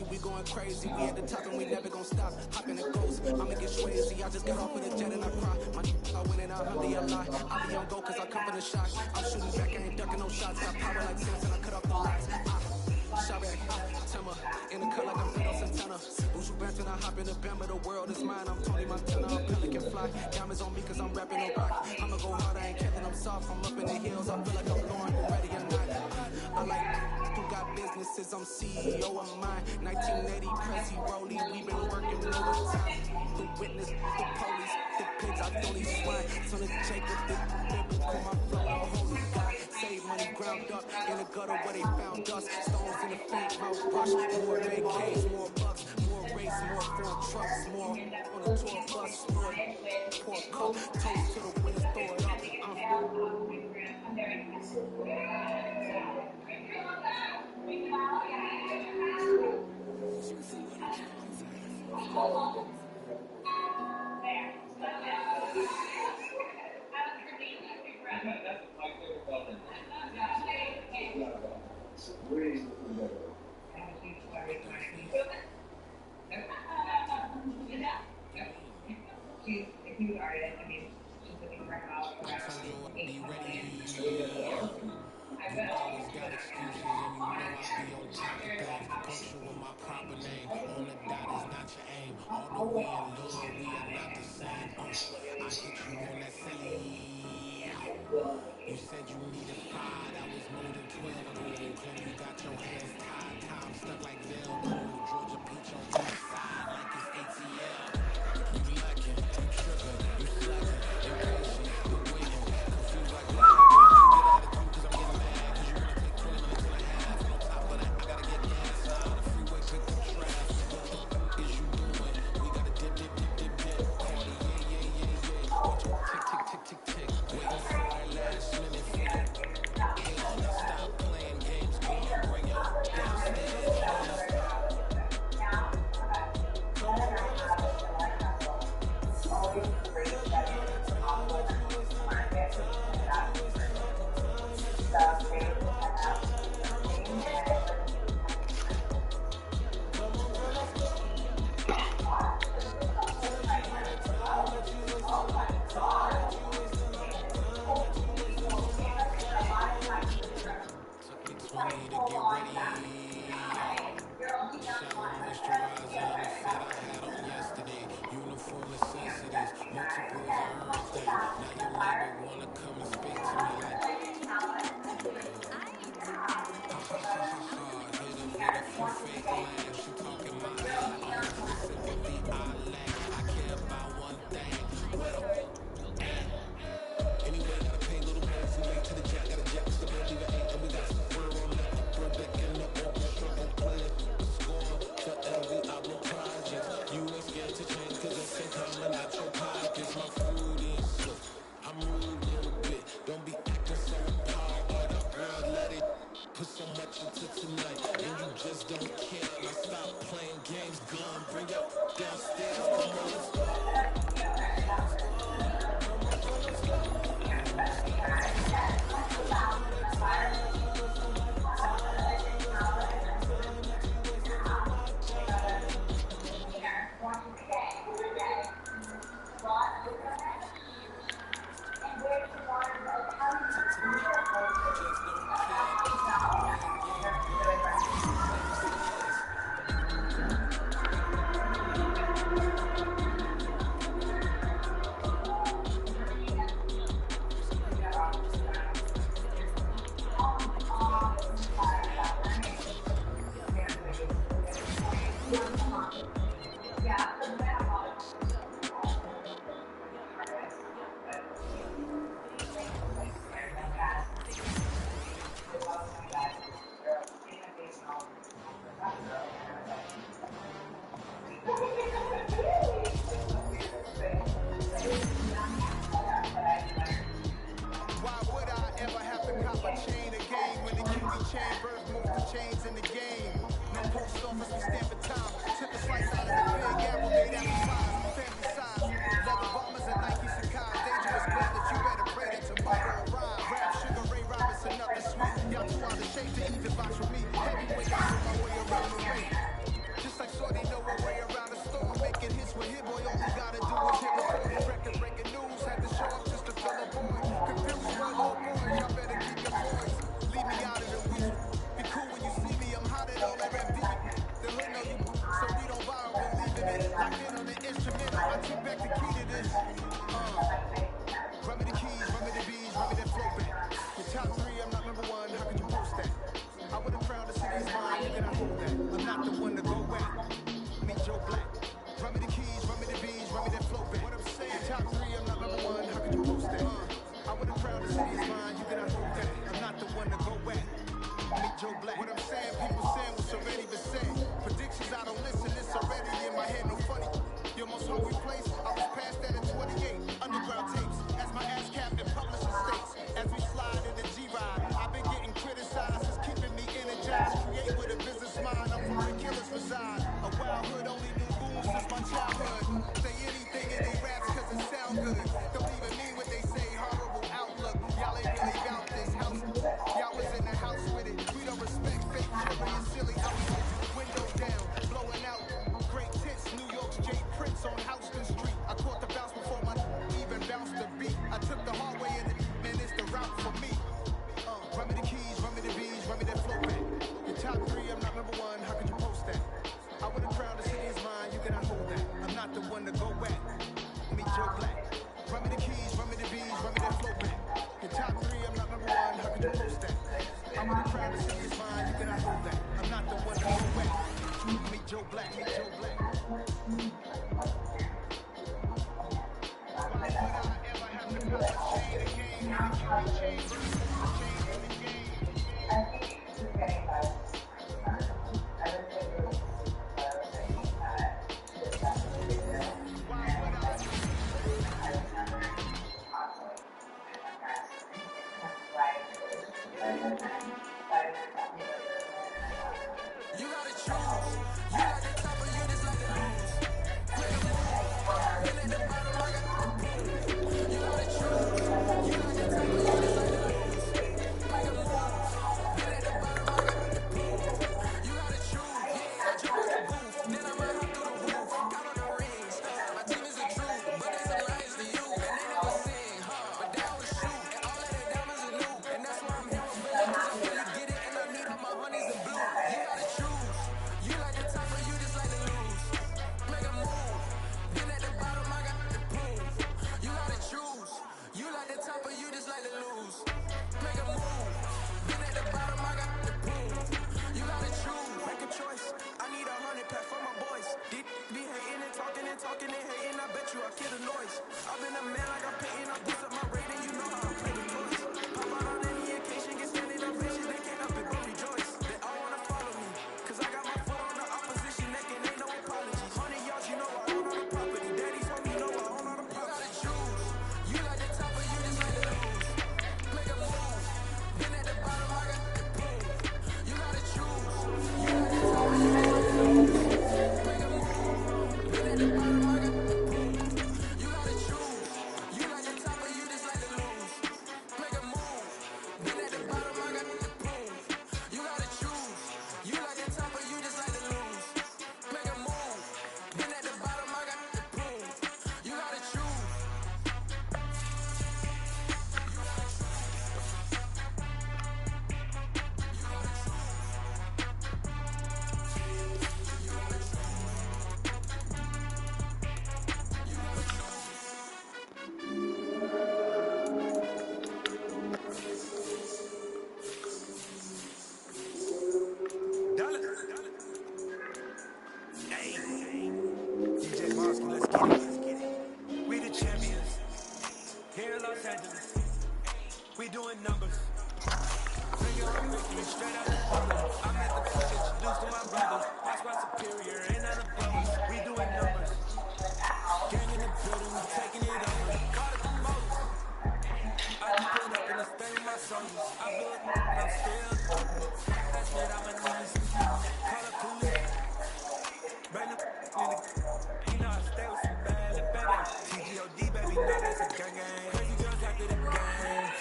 We going crazy, we at the top and we never gonna stop. Hop in the ghost, I'ma get crazy. I just got off with a jet and I cry. My I win it out, humbly a lot. I be on go cause I come for the shot. I'm shooting back, I ain't ducking no shots. Got power like Samson, I cut off the lights. Shabak, Timmer, in the cut like I'm Fredo Santana. Bushu Benton, I hop in the band, but the world is mine. I'm Tony Montana, a pelican fly. Diamonds on me cause I'm rapping no rock. I'ma go hard, I ain't capping, I'm soft. I'm up in the hills, I feel like I'm Lauren, ready or not. I like who got businesses, I'm CEO of mine. 1980 Prezi Rollie, we been working overtime. The witness, the police, the pigs, I don't eat swine. Son of Jacob, the biblical, my flow, the holy God. Save money ground up in the gutter where they found us. Stones in the fake mouth brush. More AKs, more bucks, more race, more foreign trucks, more on a tour bus, more poor cup. Toast to the winners, throw it up. If you are, I mean, she's looking for help. Be ready. You always got excuses, and you know I be on top of things. Punctual with my proper name. On the dot is not your aim. Although we in love, we are not the same. hit you on that silly. You said you needed 5, that was more than 12 ago. Claim you got your hands tied, time stuck like Velcro. Georgia peach on each side like it's ATL. You lacking, you tripping, you slacking, impatient, you waiting, confused like what happened. Get attitude cause I'm getting mad, cause you wanna take 20 minutes and a half. And on top of that, I gotta get gas out of the freeway, pick up traffic. What the is you doing? We gotta dip, dip, dip, dip, dip. Cardi, yeah. Watch it tick, tick, tick, tick, tick. Waiting for that last minute for you. Now stop playing games, go and bring your downstairs. Come on, let's go. Took me 20 to get ready. Shower moisturizer and the fit I had on yesterday. Uniform necessities, multiples of everything. Now your neighbor wanna come and speak to me like ha ha ha ha ha. Hit her with a few fake laughs. She talking my ear off. The sympathy I lack. I care about one thing. What a anyway, gotta pay a little more if we late to the jack. Got a jack, still gonna leave at 8. And we got some fur on the upper deck in the orchestra. Don't play it. Score for every album project. You ain't scared to change cause it's ain't coming out your pockets. My food is slow. I'm rude a little bit. Don't be acting so empowered. Girl, let it put so much into tonight. And you just don't care. Now stop playing games, gun. Bring your downstairs. Come on, let's go. Why would I ever have to cop a chain again when the Kiwi chain birth moved the chains in the game? No post office, we stand for time. Took a slice out of the big apple, made apple pies, family size. Leather bombers and Nike Sacai. Dangerous blood that you better pray that tomorrow arrive. Rap Sugar Ray Robinson, nothing sweet. Y'all too out of shape to even box with me. Heavyweight, I know my way around the ring. Just like Shorty know her way around the store. Making hits with Hit Boy, all he gotta do is hit record. Record breaking news, had to show up just to fill a void. Confused for little boys, y'all better keep your voice. Leave me out of the week. Be cool when you see me, I'm hot at all that rap deep. The hood know you, so we don't borrow, believe in it. Lock in on the instrumental, I took back the key to this. Run me the keys, run me the bees, run me that flow back. Your top 3, I'm not number 1, how could you post that? I would have crowned the city's mine, you cannot hold that. I'm not the one to go at. Meet Joe Black. Run me the keys, run me the bees, run me that flow back. What I'm saying, top 3, I'm not number 1, how could you post that? I would have crowned the city's mine, you cannot hold that. I'm not the one to go at. Meet Joe Black. What I'm saying, people saying what's already been said. Predictions, I don't listen, it's already in my head, no funny. Your most hungry place, I was past that in 28. Underground tapes, as my ass cap and publishing states. As we slide in the G-Ride, I've been getting criticized, it's keeping me energized. Create with a business mind, I'm from where killers reside. A wild hood, only knew goons since my childhood. Say anything in they raps cause it sound good. Don't even mean what they say, horrible outlook. Y'all ain't really about this house. Y'all was in the house with it. We don't respect fake jewelry and silly outfits. Windows down, blowing out. Great tits, New York's J. Prince on Houston Street. I caught the bounce before my even bounced the beat. I took the hard way in it, man, it's the route for me. Run me the keys, run me the bees, run me that flow back. Your top 3, I'm not number 1, how could you post that? I would have crowned the city's mine, you cannot hold that. I'm not the one to go at. Meet Joe Black. I want the crowd to see it's mine. You cannot hold that. I'm not the one to hold back. Meet Joe Black. Meet Joe Black. Why would I ever have to cop a chain again? When the killer chain versus the chain in the game. I think it's getting better. I would say it was Why would I? You gotta choose. You like the top or you just like to lose. Make a move. Been at the bottom, I got the boom. You gotta choose. You like the top or you just like to lose. Make a move. Been at the bottom, I got the boom. You gotta choose. Yeah, I jump out the booth. Then I might hop through the roof. Got on the rings. My team is the truth, but they some lies to you. And they never sing, but they always shoot. And all of their diamonds are new. And that's why I'm here with Philly, cause I really get it. And I need all my honeys in blue. You gotta choose. You like the top or you just like to lose. Make a move. Been at the bottom, I got the boom. You gotta choose. You like the top or you just like to lose. Make a move. Been at the bottom, I got the boom. You gotta choose. Make a choice. I need 100 pack for my boys. Be hating and talking and talking and hating. I bet you I kill the noise. I've been a man like I'm painting. I boost up my rating. You know how I play with toys. Pop out on any occasion, get standing ovations. They can't help it but rejoice. They all wanna follow me. Cause I got my foot on the opposition neck and ain't no apologies. 100 yards, you know I own all the property. Daddy's home, you know I own all the property. You gotta choose. You like the top or you just like to lose. Make a move. Been at the bottom, I got the boom. You gotta choose. You like the top or you just like to lose. Make a move. Been at the bottom, I got the boom. You gotta choose. You like the top or you just like to lose. Make a move. Been at the bottom, I got the boom. You gotta choose. You like the top or you just like to lose. Make a move. Been at the bottom, I got the boom. You gotta choose. Dollar. Hey. DJ Mosky, let's get it. We the champions. Here in Los Angeles. We doing numbers. Bring your own victory straight out the bottom. I'm at the plug, introduced to my brothers. My squad superior, ain't none above us. We doing numbers. Gang in the building, we taking it over. Call it promoters. I just pulled up in the state with my soldiers. I blew it, and I'm still. That's it, I'm a knees. Call up police. Bring the in the. You know I stay with some bad little baby. TGOD, baby, know that's a gang gang. Crazy girls after the game.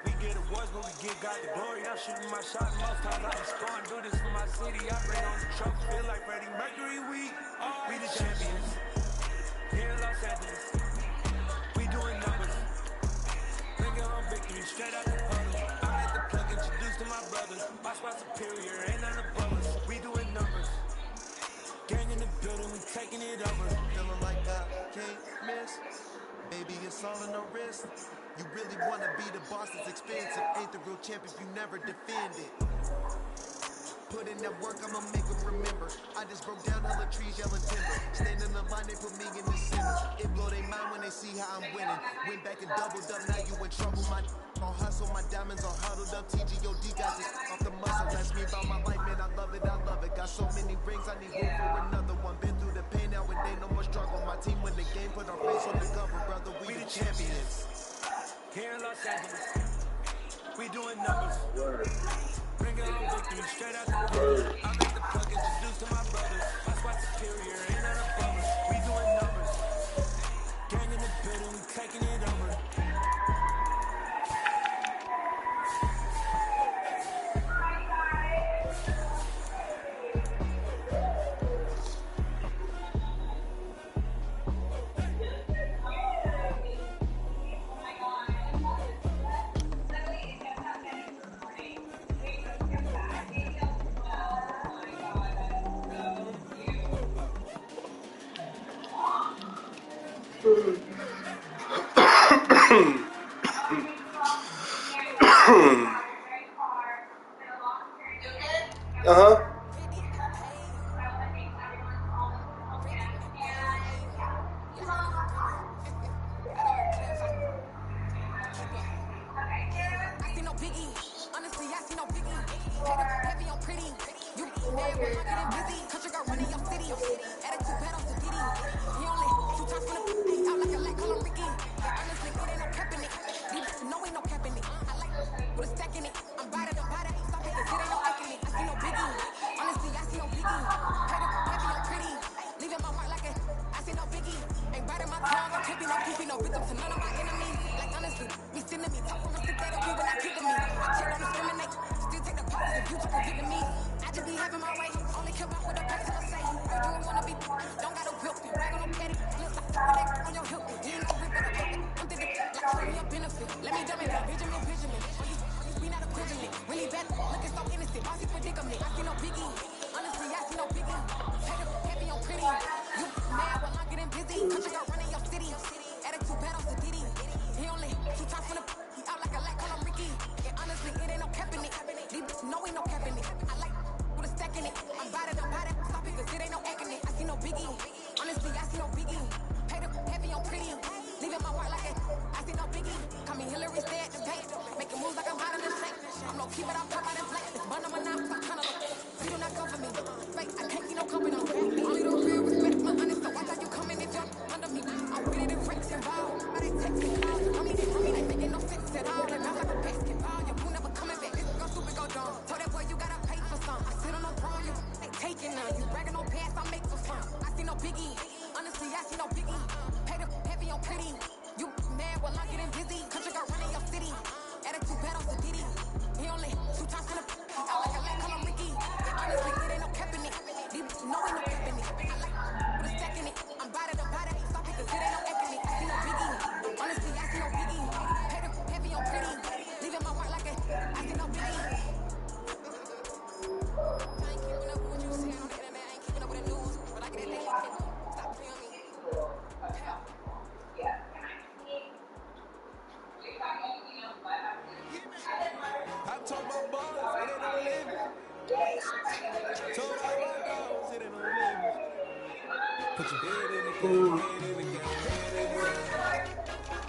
We get awards, but we get God the glory. I'm shooting my shot most times. I be scoring, do this for my city. I bring on the trophy, feel like Freddie Mercury. We the champions. Here in Los Angeles, we doing numbers. Bring your own victory straight out the puddle. I'm at the plug, introduced to my brothers. My spot superior, ain't none above us. We doing numbers. Gang in the building, we taking it over. Feeling like I can't miss. Baby, it's all in the wrist. You really wanna be the boss, it's expensive. Ain't the real champ if you never defend it. Put in that work, I'ma make them remember. I just broke down hella trees, yelling timber. Stand in the line, they put me in the center. It blow their mind when they see how I'm winning. Went back and doubled up, now you in trouble. My on hustle, my diamonds are huddled up. TGOD got this off the muscle. That's me about my life, man, I love it, I love it. Got so many rings, I need room for another one. Been through the pain, now it ain't no more struggle. My team win the game, put our face on the cover, brother. We the champions. Here in Los Angeles, we doing numbers. Bring your own victory straight out the blue. I'm at the plug, introduced to my brothers. My squad superior, ain't none above us. We doing numbers. Gang in the building, we taking it over. mad when I'm getting busy. Country girl running your city. Attitude pedals to Diddy. He only 2 times from the out like a light, call him Ricky. Honestly, it ain't no cap in it. These no ain't no cap in it. I like with a stack in it. I'm body to body. Stop it, cause it ain't no acting it. I see no biggie. Honestly, I see no biggie. Pay the heavy on pretty. Leaving my mark like a I see no biggie. Ain't biting my tongue. I'm tripping, no goofy, no victim to none of my enemies. Like honestly, be sending me talk from a stick that'll be when I kick to me. I check, don't discriminate. Still take the pauses if you try convicting me. I just be having my way. Only care about what the person will say. Heard you don't wanna be. Don't got no guilt. Rag on no petty. Flip like with that on your hip. You ain't no rip but a bit. I'm the like show me a benefit. Let me dumb it down. Benjamin. We not a equivalent. Really bad. Looking so innocent. Bossy predicament. I see no biggie. Honestly, I see no biggie. Pay the heavy on pretty. You mad while I'm getting busy. Country girl running your city. Attitude pedals to Diddy. He only 2 times from the he out like a light, call him Ricky. And honestly, it ain't no cap in it. These no ain't no cap in it. I like with a stack in it. I'm body to body. Stop it, cause it ain't no acting it. I see no biggie. Honestly, I see no biggie. Pay the heavy on pretty. Leaving my work like a I see no biggie. Call me Hillary, stay at the gate. Making moves like I'm hot in the shake. I'm low key, but I'm pop out in black. It's bun on my knife, stop trying to look. You do not come for me. Fake, I can't keep no company. Only the real respect my honest. So watch how you coming if you're under me. I'm with it if Rex involved. But they text and call. They making no sense at all. They bounce like a basketball. Your boo never coming back. This go stupid, go dumb. Told that boy you gotta pay for some. I sit on no throne, you ain't taking none. You bragging on past, I make for fun. I see no biggie. Honestly, I see no biggie. Pay the heavy on pretty. You mad while I'm getting busy. Country girl running your city. Attitude pedals to Diddy. He only 2 times from the he out like a light, call him Ricky. And honestly, it ain't no cap in it. These no ain't no cap in it. I like with a stack in it. I'm body to body. Stop it, cause it ain't no acting it. I see no biggie. Honestly, I see no biggie. Pay the heavy on pretty. Leaving my work like a I see no biggie. I ain't keeping up with what you see on the internet. I ain't keeping up with the news. But I get it daily. Stop playing on me. I told my boss, it ain't no limit. Told all my dogs, it ain't no limit. Put your head in the game, head in the game, head in the game.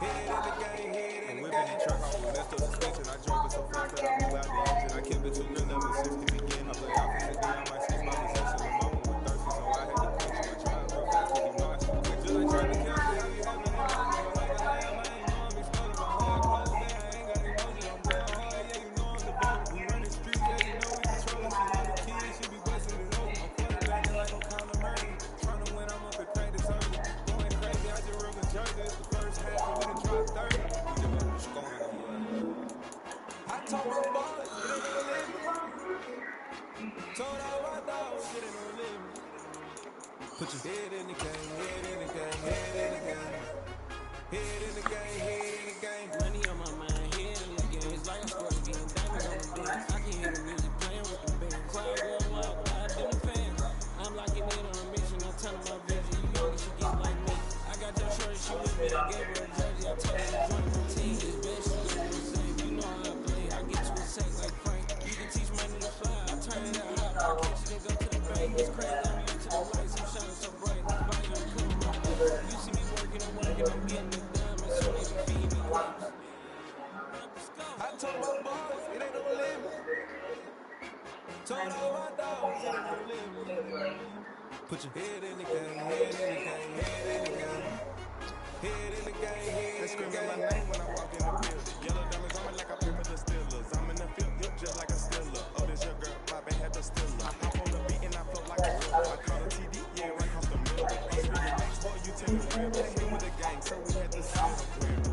Head in the game, head in the game. I'm whipping the truck off with messed up suspension. I drove it so fast that I blew out the engine. I kept it too real ever since the beginning. I play offense and I might switch my position. My mama was thirsty, so I had to quench it. I drive real fast cause you know I should quit. Just like trying to count it, you have me emotional. Like I am, I ain't know I'm exploding. My heart closed, man, I ain't got emotion. I'm going hard, yeah, you know I'm the boat. We run the streets, yeah, you know we controlling. She know the kids, she be busting it open. I'm quarterbacking like I'm Kyler Murray. Trying to win, I'm up at practice early. Going crazy, I just run the jersey. It's the first half, and we done dropped 30. We just been scoring on you. I told my boss, it ain't no limit. Told all my dogs, it ain't no limit. Put your head in the game, head in the game, head in the game. Head in the game, head in the game. Money on my mind, head in the game. It's like I scored again, diamonds on the dance. I can hear the music playing with the band. Crowd going wild, louder than the fans. I'm locking in on a mission, I'm telling my vision. You young, you should get like me. I got your shorty, she with me, I gave her a jersey. I told her to join my team. It's best she do the same. You know how I play, I get to a sack like Frank. You can teach money to fly, I turn it out hot. I catch it and go to the bank. It's crazy, I'm into the lights, I'm shining so bright. This body don't come on my back. You see me working, I'm getting it done. So they be feeding me grapes. I told my boss, it ain't no limit. Told all my dogs, it ain't no limit. Put your head in the game, head in the game, head in the game. Head in the game, head in the game. They screaming my name when I walk in the building. Yellow diamonds on me like I play for the Steelers. I'm in the field, look just like a Steeler. Oh, this your girl, my bad had the Steeler. I hop on the beat and I float like a river. I caught a TD, yeah, right across the middle. I'm screaming next, boy, you tell me real. They hit with the gang, so we had to seal the crib.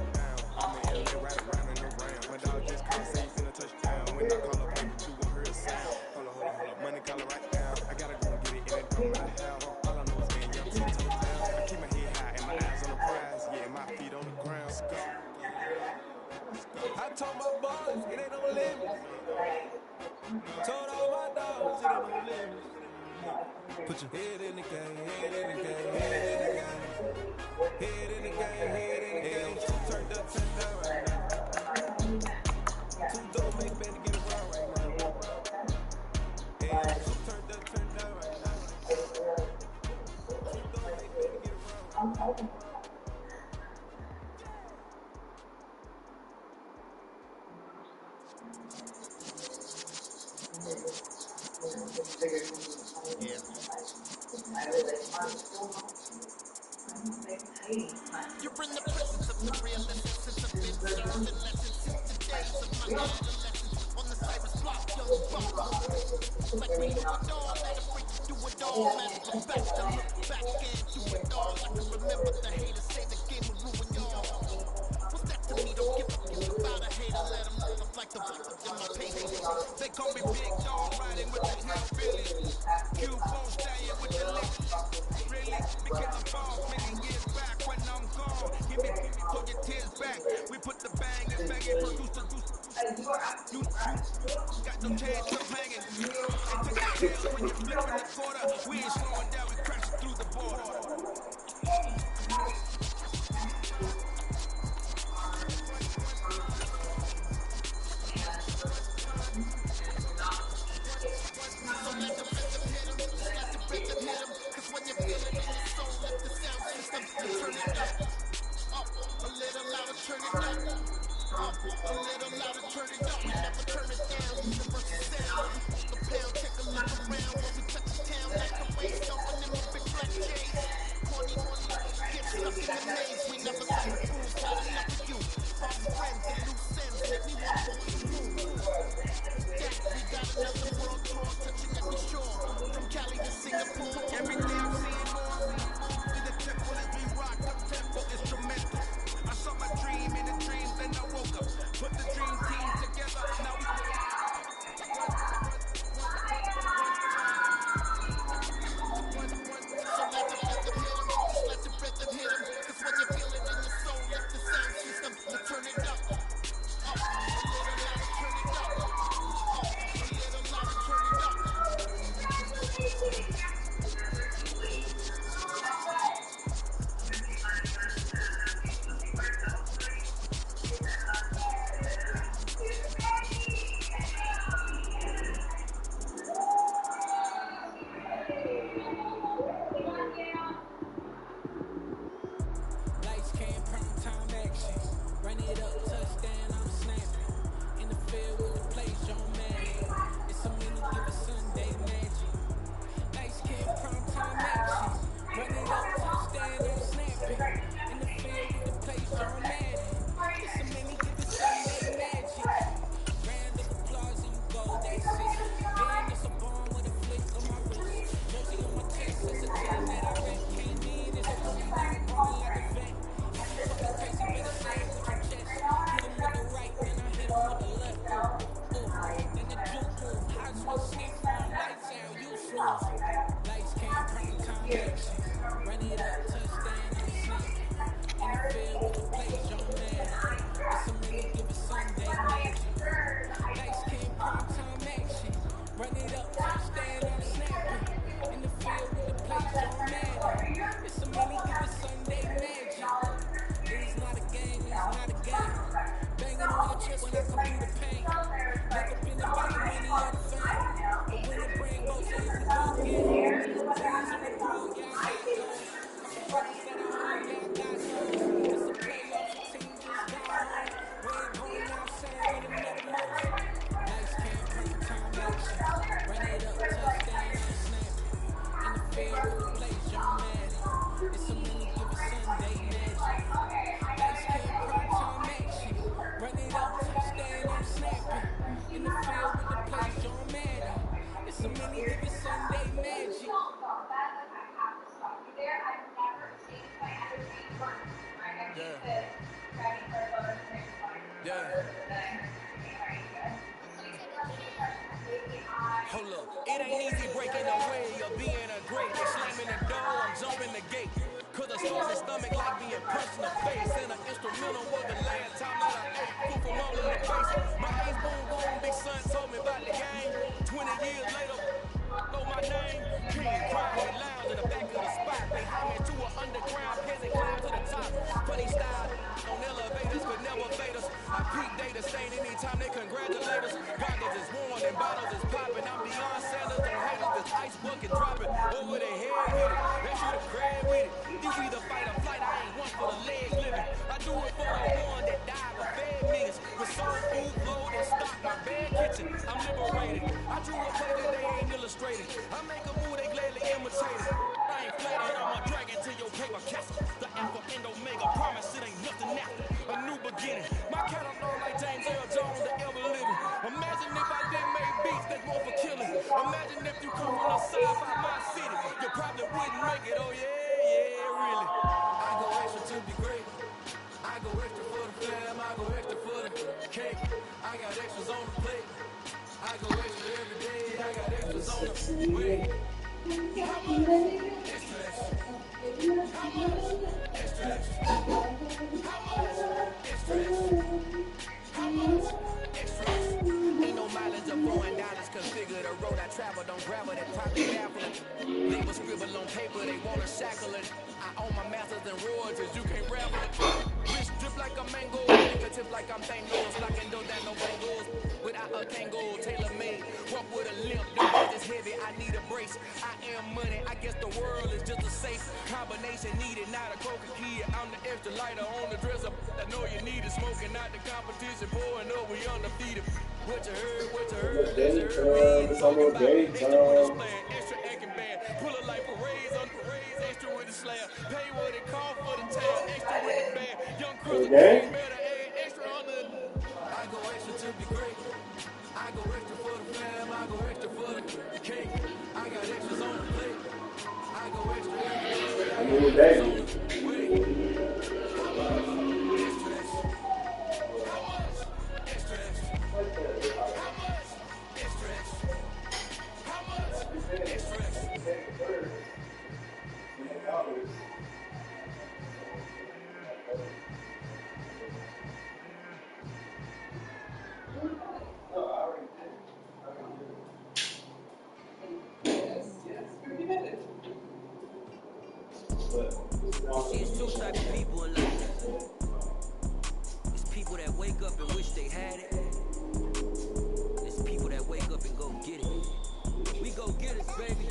I'm in LA, right around in the round. My dog just called, say he finna touch down. When I call up, baby, you won't hear a sound. Hold up, money collar right now. I gotta go and get it, and it don't matter how. All I know is being young, 10 toes down. I keep my head high and my eyes on the prize. Yeah, my feet on the ground. I told my boys, it ain't no limit. Told all my dogs, it ain't no limit. Put your head in the game, head in the game, head in the game. Head in the game, head in the game. Two turned up, turned down right now. Two dope make band to get around right now. And two turned up, turned down right now. Two dope make band to get around right now. You're in the presence of the realest essence of been served in lessons since the days of my adolescence. On the Cyrus block, young buck. Like we knew it all, let a freak do it all. Matter of fact, I look back and do it all. I can remember the haters say the game would ruin y'all. What's that to me? Don't give a fuck about a hater. Let them up like the in my payday. They call me Big Dog, riding with the hillbillies. Q4 staying with the lick. Really? Became a boss many years back when I'm gone. Give me, pull your tears back. We put the bang and bang and produce the juice. You got no chance of hanging. And take the tail when you're flipping the quarter. We ain't slowing down, we crashing through the border. So let the rhythm hit him, just let the rhythm hit him. Cause when you feel it in your soul, lift the sound system and turn it up. Up, a little louder, turn it up. Up, a little louder, turn it up. We never turn it down, universal sound. Every pound, take a look around. When we touch the town like a race, stomping in my big black J's. Corny, get stuck in the maze. We never let fools had enough of you. False friends and loose ends make me want to walk the moon. We got another world tour touching every shore. From Cali to Singapore. Every day I'm seeing more. In the temple as we rock, the tempo instrumental. I saw my dream in a dream, then I woke up. Put the dream team together, now we so let the rhythm hit him, just let the rhythm hit him. Cause when you feel it in your soul, lift the sound system and turn it up. Up, a little louder, turn it up. Up, a little louder, turn it up. Lights, cam, prime time action. Run it up, touchdown, I'm snapping. In the field with the plays, John Madden. It's a mini given Sunday magic. Lights, cam, prime time action. Run it up, touchdown, I'm snapping. In the field with the plays, John Madden. It's a mini given Sunday magic. Round of applause and you go, that's it. Damn, it's a bomb with a flick on my wrist. Jersey on my chest, it's a team that I rep. Can't need it, so easy, now I'm ballin' like a vet. If you talking crazy, better say it with your chest. Hit him with the right, then I hit him with the left. Then the juke move, hot switch sniff on, lights out, you snooze. Lights, cam, prime time action. Run it up, touchdown, I'm snapping. In the field with the plays, John Madden. It's a mini given Sunday magic. Lights, cam, prime time action. Run it up, touchdown, I'm snapping. In the field with the plays, John Madden. It's a mini given Sunday magic. It is not a game, it is not a game. Banging on your chest when I come through the paint. Never been about the money or the fame. But when it bring both sides, we do it again. Z's on the road, yeah, I got those. Couple brothers at home, yeah, I got those. It's the playoffs, the team just got home. We ain't going outside when it matter most. Lights, cam, prime time action. Run it up, touchdown, I'm snapping. In the field with the plays, John Madden. It's a mini given Sunday magic. Lights, cam, prime time action. Run it up, touchdown, I'm snapping. In the field with the plays, John Madden. It's a mini given Sunday magic. Hold up, it ain't easy breaking away or being a great. They slamming the door, I'm jumping the gate. Cause a squeeze stomach like being punched in the face. And an instrumental was the last time that I ate food from all in the face. My ace boom boom, big son told me about the game. 20 years later, know my name. King crying loud in the back of the spot. They hire me to an underground peasant climb to the top. Funny style on elevators could never fade us. I peak data stain anytime they congratulate us. Goggles is worn and bottles is popping. I'm beyond sellers on haters. This ice bucket dropping over the head with it. They shoot a crab with it. You either fight or flight. I ain't one for the legs living. I do it for the one that died but fed millions. With soul food, load and stock my bad kitchen. I'm liberated. I drew a play that they ain't illustrated. I make a move they gladly imitated. I ain't flat on probably wouldn't make it. Oh yeah, really. I go extra to be great. I go extra for the fam. I go extra for the cake. I got extras on the plate. I go extra every day. I got extras on the way. How much? Extra, extra. How much? Extra, extra. How much? Extra, extra. How much? Extra, extra. Ain't no mileage of $4, configure the road I travel. Don't gravel that probably baffling. Label scribble on paper, they wanna shackle it. I own my masters and royalties, you can't raffle it. Wrist drip like a mango, fingertips like I'm Thanos. Locking doors down, no bangles. Without a tango, tailor made. Walk with a limp, the bed is heavy, I need a brace. I am money, I guess the world is just a safe combination needed, not a coca key. I'm the extra lighter on the dresser. I know you need it, smoking out the competition, pouring up, we undefeated. What you heard, let you heard me. Talking about extra with a splash, extra acting band. Pull it like parades on parades, extra with the slab. Pay what it cost for the tab, extra with the band. Young Crystal King, better add extra on the. I go extra to be great. I go extra for the fam, I go extra for the cake. I got extras on the plate. I go extra every day. I got extras on the way. How much? Extra, extra. How much? Extra, extra. How much? Extra, extra. How much? Extra, extra. See, it's two types of people in life. It's people that wake up and wish they had it. It's people that wake up and go get it. We go get it, baby.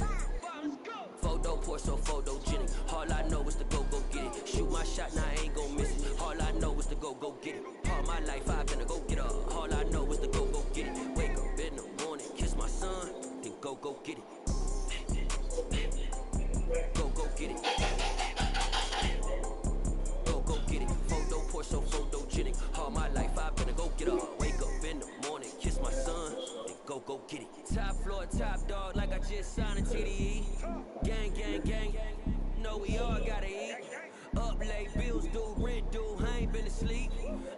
Photo poor, so photogenic. All I know is to go get it. Shoot my shot, now I ain't gon' miss it. All I know is to go get it. All my life I've been to go get up. All I know is to go get it. Wake up in the morning, kiss my son, then go get it. Go get it. Go get it. Photo poor, so photogenic. All my life I've been to go get up. Wake up in the morning, kiss my son, then go get it. Top floor, top dog, like I just signed a TDE. Gang, gang, gang. Know we all gotta eat. Up late, bills due, rent due, I ain't been asleep.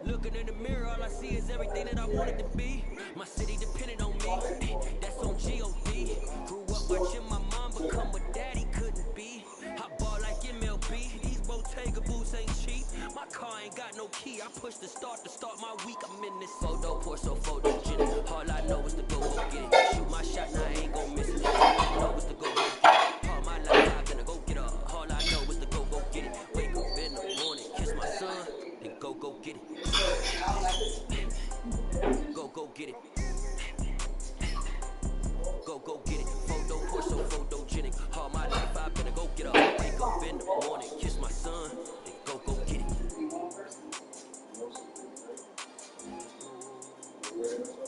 Looking in the mirror, all I see is everything that I wanted to be. My city depended on me, that's on G.O.D. Grew up watching my mom become what daddy couldn't be. I ball like MLB, these Bottega boots ain't cheap. My car ain't got no key, I push the start to start my week. I'm in this photo poor, so photogenic. All I know is to go get it. Shoot my shot, now I ain't gon' miss it. All I know is to go get it. All my life I've been to go get up. All I know is to go get it. Wake up in the morning, kiss my son, then go get it. Go get it. Go get it. Photo poor, so photogenic. All my life I've been to go get up. Wake up in the morning, kiss my son, then go get it.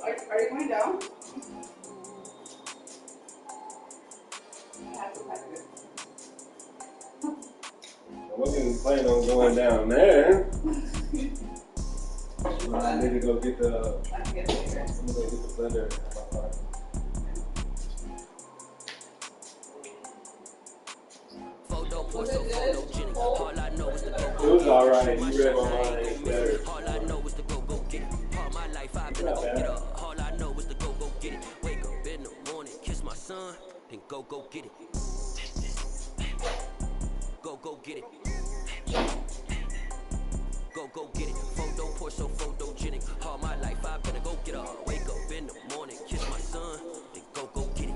Are you going down? I wasn't even planning on going down there. I need to go get the blender. Photo poor, so photogenic. All I know is to go It was alright. You read my mind. It's better. All I know is to go get it. All my life I've been to go get up. All I know is to go get it. Wake up in the morning, kiss my son, then go get it. Go get it. Go get it. Photo poor, so photogenic. All my life I've been to go get up. Wake up in the morning, kiss my son, then go get it.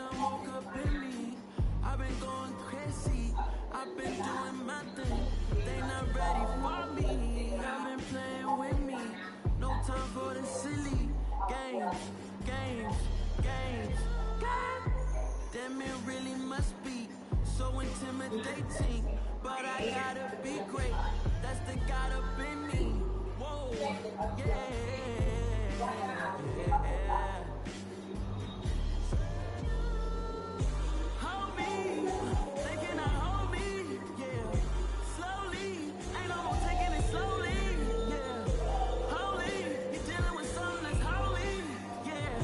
done woke up in me. I've been going crazy. I've been doing my thing. They not ready for me. I've been playing with me. No time for the silly games, games, games, games. Damn, it really must be so intimidating. But I gotta be great. That's the God up in me. Whoa, yeah. Hold me, they cannot hold me, yeah. Slowly, ain't no more taking it slowly, yeah. Holy, you're dealing with something that's holy, yeah.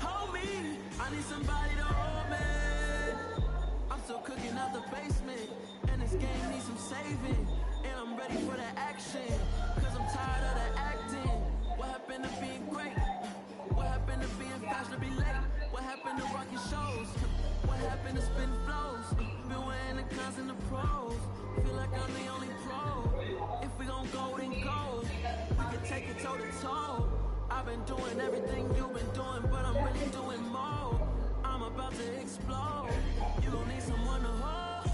Hold me, I need somebody to hold me. I'm still cooking out the basement, and this game needs some saving. And I'm ready for the action, cause I'm tired of the acting. What happened to being great? What happened to being fashionably late? What happened to rocking shows? What happened to spitting flows? Been wearing the cons and the pros. Feel like I'm the only pro. If we gon' go, then go. We can take it toe to toe. I've been doing everything you've been doing, but I'm really doing more. I'm about to explode. You gon' need someone to hold.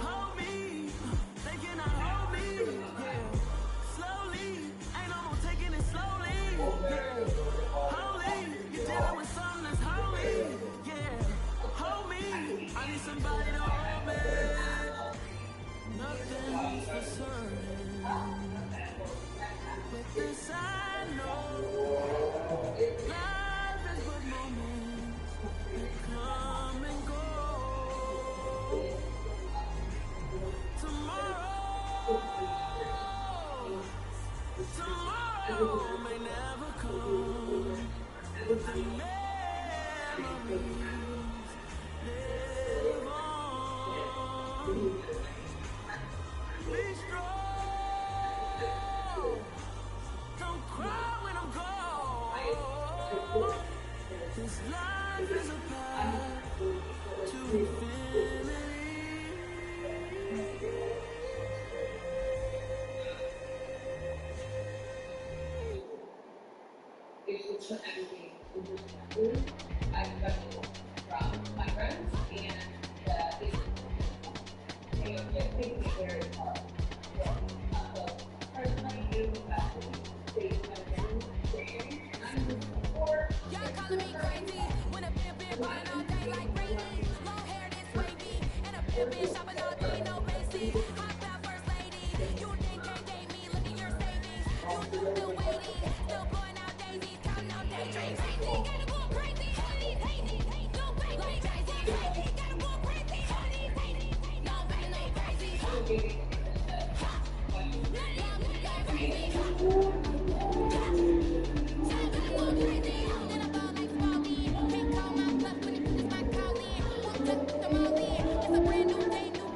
Hold me. They cannot hold me. Yeah. Slowly. Ain't no more taking it slowly. Yeah. Holy. You're dealing with something that's holy. Yeah. Hold me. I need somebody to hold me. Nothing's for certain. But this I know. Life is but moments that come and go. Tomorrow may never come, but the memories live on. Be strong, don't cry when I'm gone. This life is a path to infinity. So everything I expected from my friends and they take me very far. Personally, you they y'all calling me crazy when a pimp been buying all day like Brady. Long hair this wavy and a pimp been shopping all day, no Macy's. Hot out first lady, you think can't date me? Look at your savings, you still waiting, still blowing out daisies, counting out daydreams. Gotta go crazy, all of these hazy, no fake like Jay-Z. Gotta go crazy, all of these hazy, no fake, no crazy. It's a brand new day, new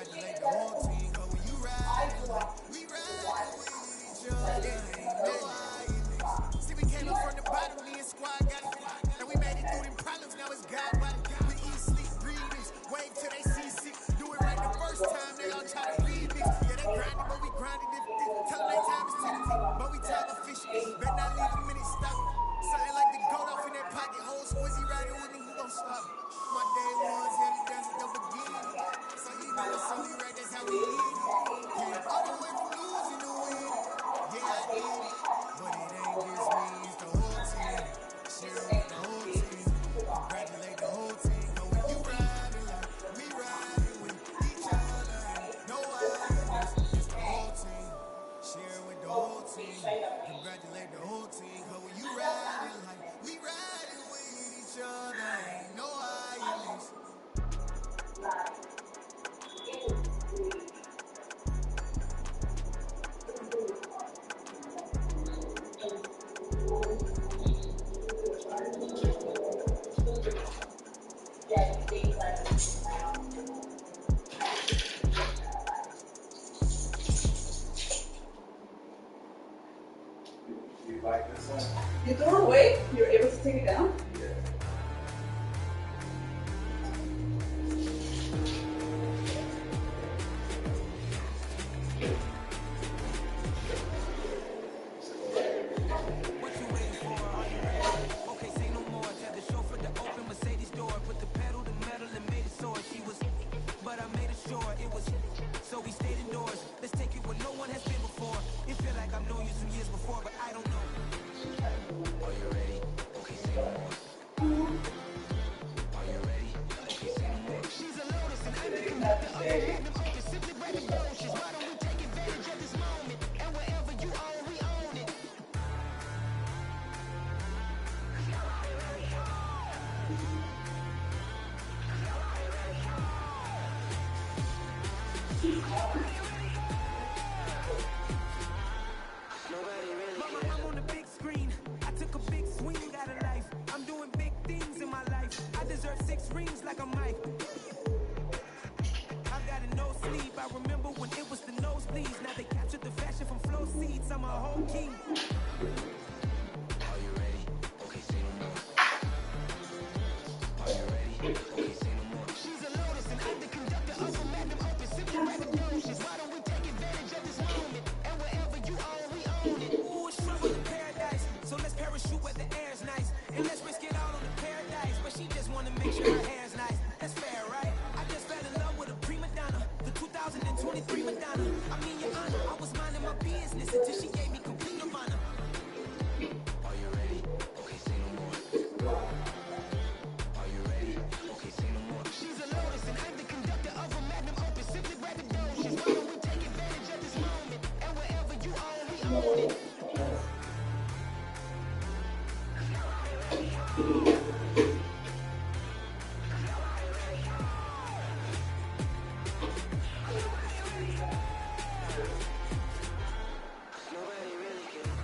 Congratulate the whole team, but when you riding, like, we riding with each other, ain't no violence. See, we came up from the bottom, me and squad got it. And we made it through them problems, now it's God body. We eat, sleep, breathe this, wave till they see sick. Do it right the first time, they all try to remix. Yeah, they grinding, but we grinding this. Tell them they time is ticking, but we time efficient. Better not leave a minute stop. Something like the goat off in their pocket, whole squizzy riding with me, who gon' stop? My day ones had it done at the beginning. So you know it's only right, that's how we end it. Came all the way from losing to winning. Yeah, I did it. But it ain't just me, it's the whole team. Share with the whole team. Congratulate the whole team. Know when you riding like we riding with each other. Ain't no violence, it's the whole team. Share with the whole team. Congratulate the whole team. Cause when you riding like we riding with each other. Ain't no violence. You like this one? You threw it away? You were able to take it down? Yeah. What you waiting for? Are you ready? Okay, say no more. Tell the chauffeur to open Mercedes door. Put the pedal to metal and made it soar. She was, but I made it sure it was. So we stayed indoors. Let's take it where no one has been before. It feel like I've known you some years before, but I don't know. Are you ready? Okay, say no more. Are you ready? Okay, say no more. She's a lotus and I'm the conductor of the magnum opus. Simply braggadocious. Why don't we take advantage of this moment? And wherever you are, we own it. Mama, I'm on the big screen. I took a big swing out of life. I'm doing big things in my life. I deserve 6 rings like a Mike. I got a no sleep. I remember when it was the nosebleeds. Now they captured the fashion from flow seats. I'm a whole king. Are you ready? Okay, say no more. Are you ready? Okay, say no more. She's a lotus and I'm the conductor of a magnum opus. Simply braggadocious. Why don't we take advantage of this moment? And wherever you are, we own it. Ooh, it's trouble in paradise. So let's parachute where the air's nice. And let's risk it all on the paradise. But she just wanna make sure her hair's nice. That's fair, right? I just fell in love with a prima donna. The 2023 Madonna. I mean, your honor, I was minding my business until she gave me complete nirvana. Are you ready? Okay, say no more. Are you ready? Okay, say no more. She's a lotus and I'm the conductor of a magnum opus. Simply braggadocious. Why don't we take advantage of this moment? And wherever you are, we own it. Nobody really cares.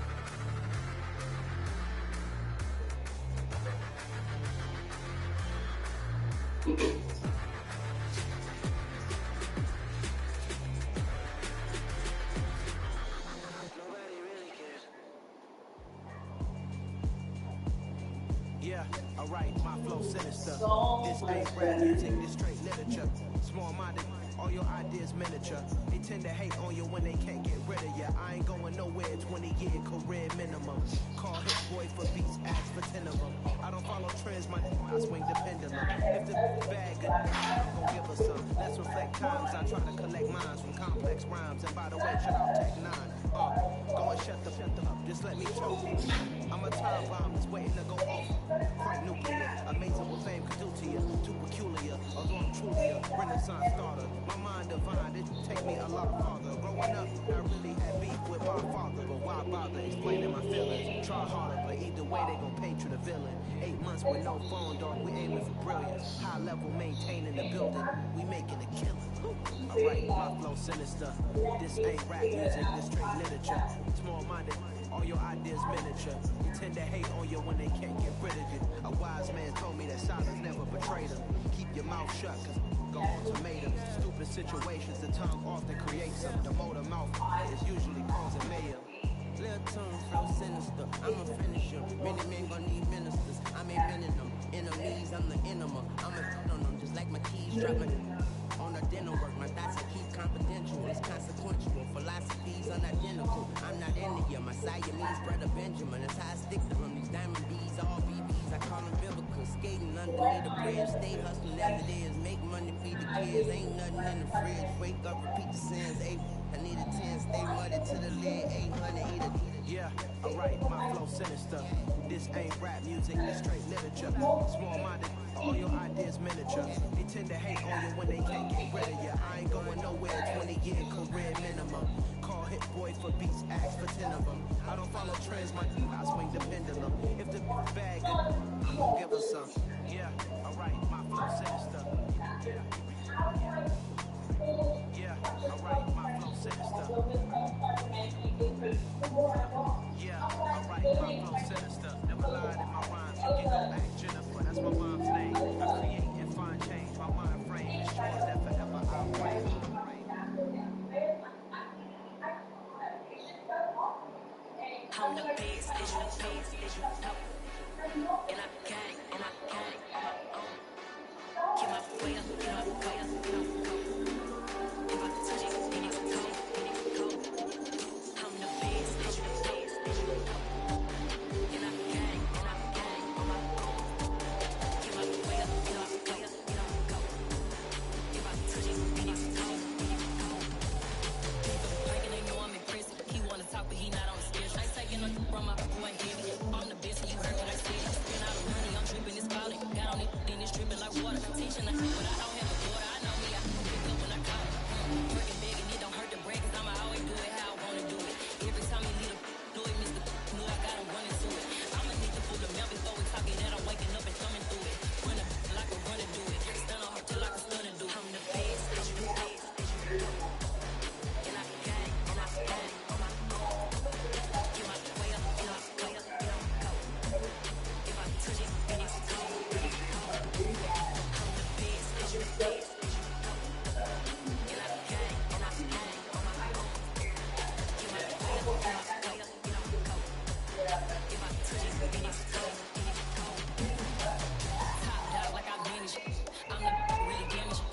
Nobody really cares. Yeah, alright, my flow sinister. This ain't rap music, this straight literature. Small-minded, all your ideas miniature. They tend to hate on you when they can't get rid of you. I ain't going nowhere, 20-year career minimum. Call hit boy for beats, ask for 10 of them. I don't follow trends, my I swing the pendulum. If the bag good, I'm gon' give us some. Let's reflect times, I try to collect minds from complex rhymes. And by the way, shout out Tech 9. Go and shut them up, just let me choke. I'm a time bomb that's waiting to go off. Quite nuclear, amazing what fame could do to you. Too peculiar, although I'm truly a renaissance starter. My mind divine, it take me a lot farther. Growing up, I really had beef with my father. But why bother explaining my feelings? Try harder, but either way they gon' patron the villain. 8 months with no phone, dog, we aiming for brilliance. High level maintaining the building, we making a killing. Alright, my flow sinister. This ain't rap music, this straight literature. Small-minded, all your ideas miniature. You tend to hate on you when they can't get rid of you. A wise man told me that silence never betrayed him. Keep your mouth shut, cause Go ultimatums, stupid situations, the tongue often creates them. The motor mouth is usually causing mayhem. Little tune, flow sinister. I'm a finisher. Many men gon' need ministers. I'm inventing them. Enemies, I'm the enema. I'm a on them, just like my keys drop my on the dinner work. My thoughts I keep confidential. It's consequential. Philosophies unidentical. I'm not into you. My Siamese brother Benjamin. That's how I stick to them. These diamond bees, all BBs. I call them biblical. Skating underneath the bridge. Stay hustling as it is. Make money, feed the kids. Ain't nothing in the fridge. Wake up, repeat the sins. I need a 10. Stay muddy to the lid. 800. Eat a yeah, alright, my flow sinister. This ain't rap music, it's straight literature. Small-minded, all your ideas miniature. They tend to hate on you when they can't get rid of you. I ain't going nowhere, 20-year career minimum. Call Hit Boy for beats, ask for 10 of them. I don't follow trends, I swing the pendulum. If the bag, I'm gonna give her some. Yeah, alright, my flow sinister. Yeah, alright, my flow sinister. Yeah, alright, my flow sinister. Never lied in my rhymes, you can go back, Jennifer, that's my mom's name. I create and find change, my mind frame ensures that forever I'll reign. I'm the best, as you know. And I got it, on my own. Get my way up, get my way up, get my go. If I touch it, then it's cold. I'm the best, as you know. And I got it, on my own. Get my way up, get my go. If I touch it, then it's cold. Breaking, they know I'm impressive. He wanna talk, but he not on the stairs. I ain't taking nothing from my boy heavy. I'm the best, and you heard what I said. Spend all the money, I'm dripping, it's falling. Got on it, then it's dripping like water. Teaching, but I don't have a daughter. I know me, I can pick up when I call it. Working big, and it don't hurt the break, cause I'ma always do it how I wanna do it. Every time he lead a do it, Mr. Knew I gotta run into it. I'ma need to pull the mail before we talking that I'm waking up and thumbing through it. Run up like a runner do it. Stun on her till I can stun and do it. I'm the best, as you know. And I got it, on my own. Get my way up, get my go. If I touch it, then it's cold. I'm the best, as you know. And I got it, on my own. Get my way up, get my go. If I touch it, then it's cold. Top dog like I manage it. I'm the really damaged.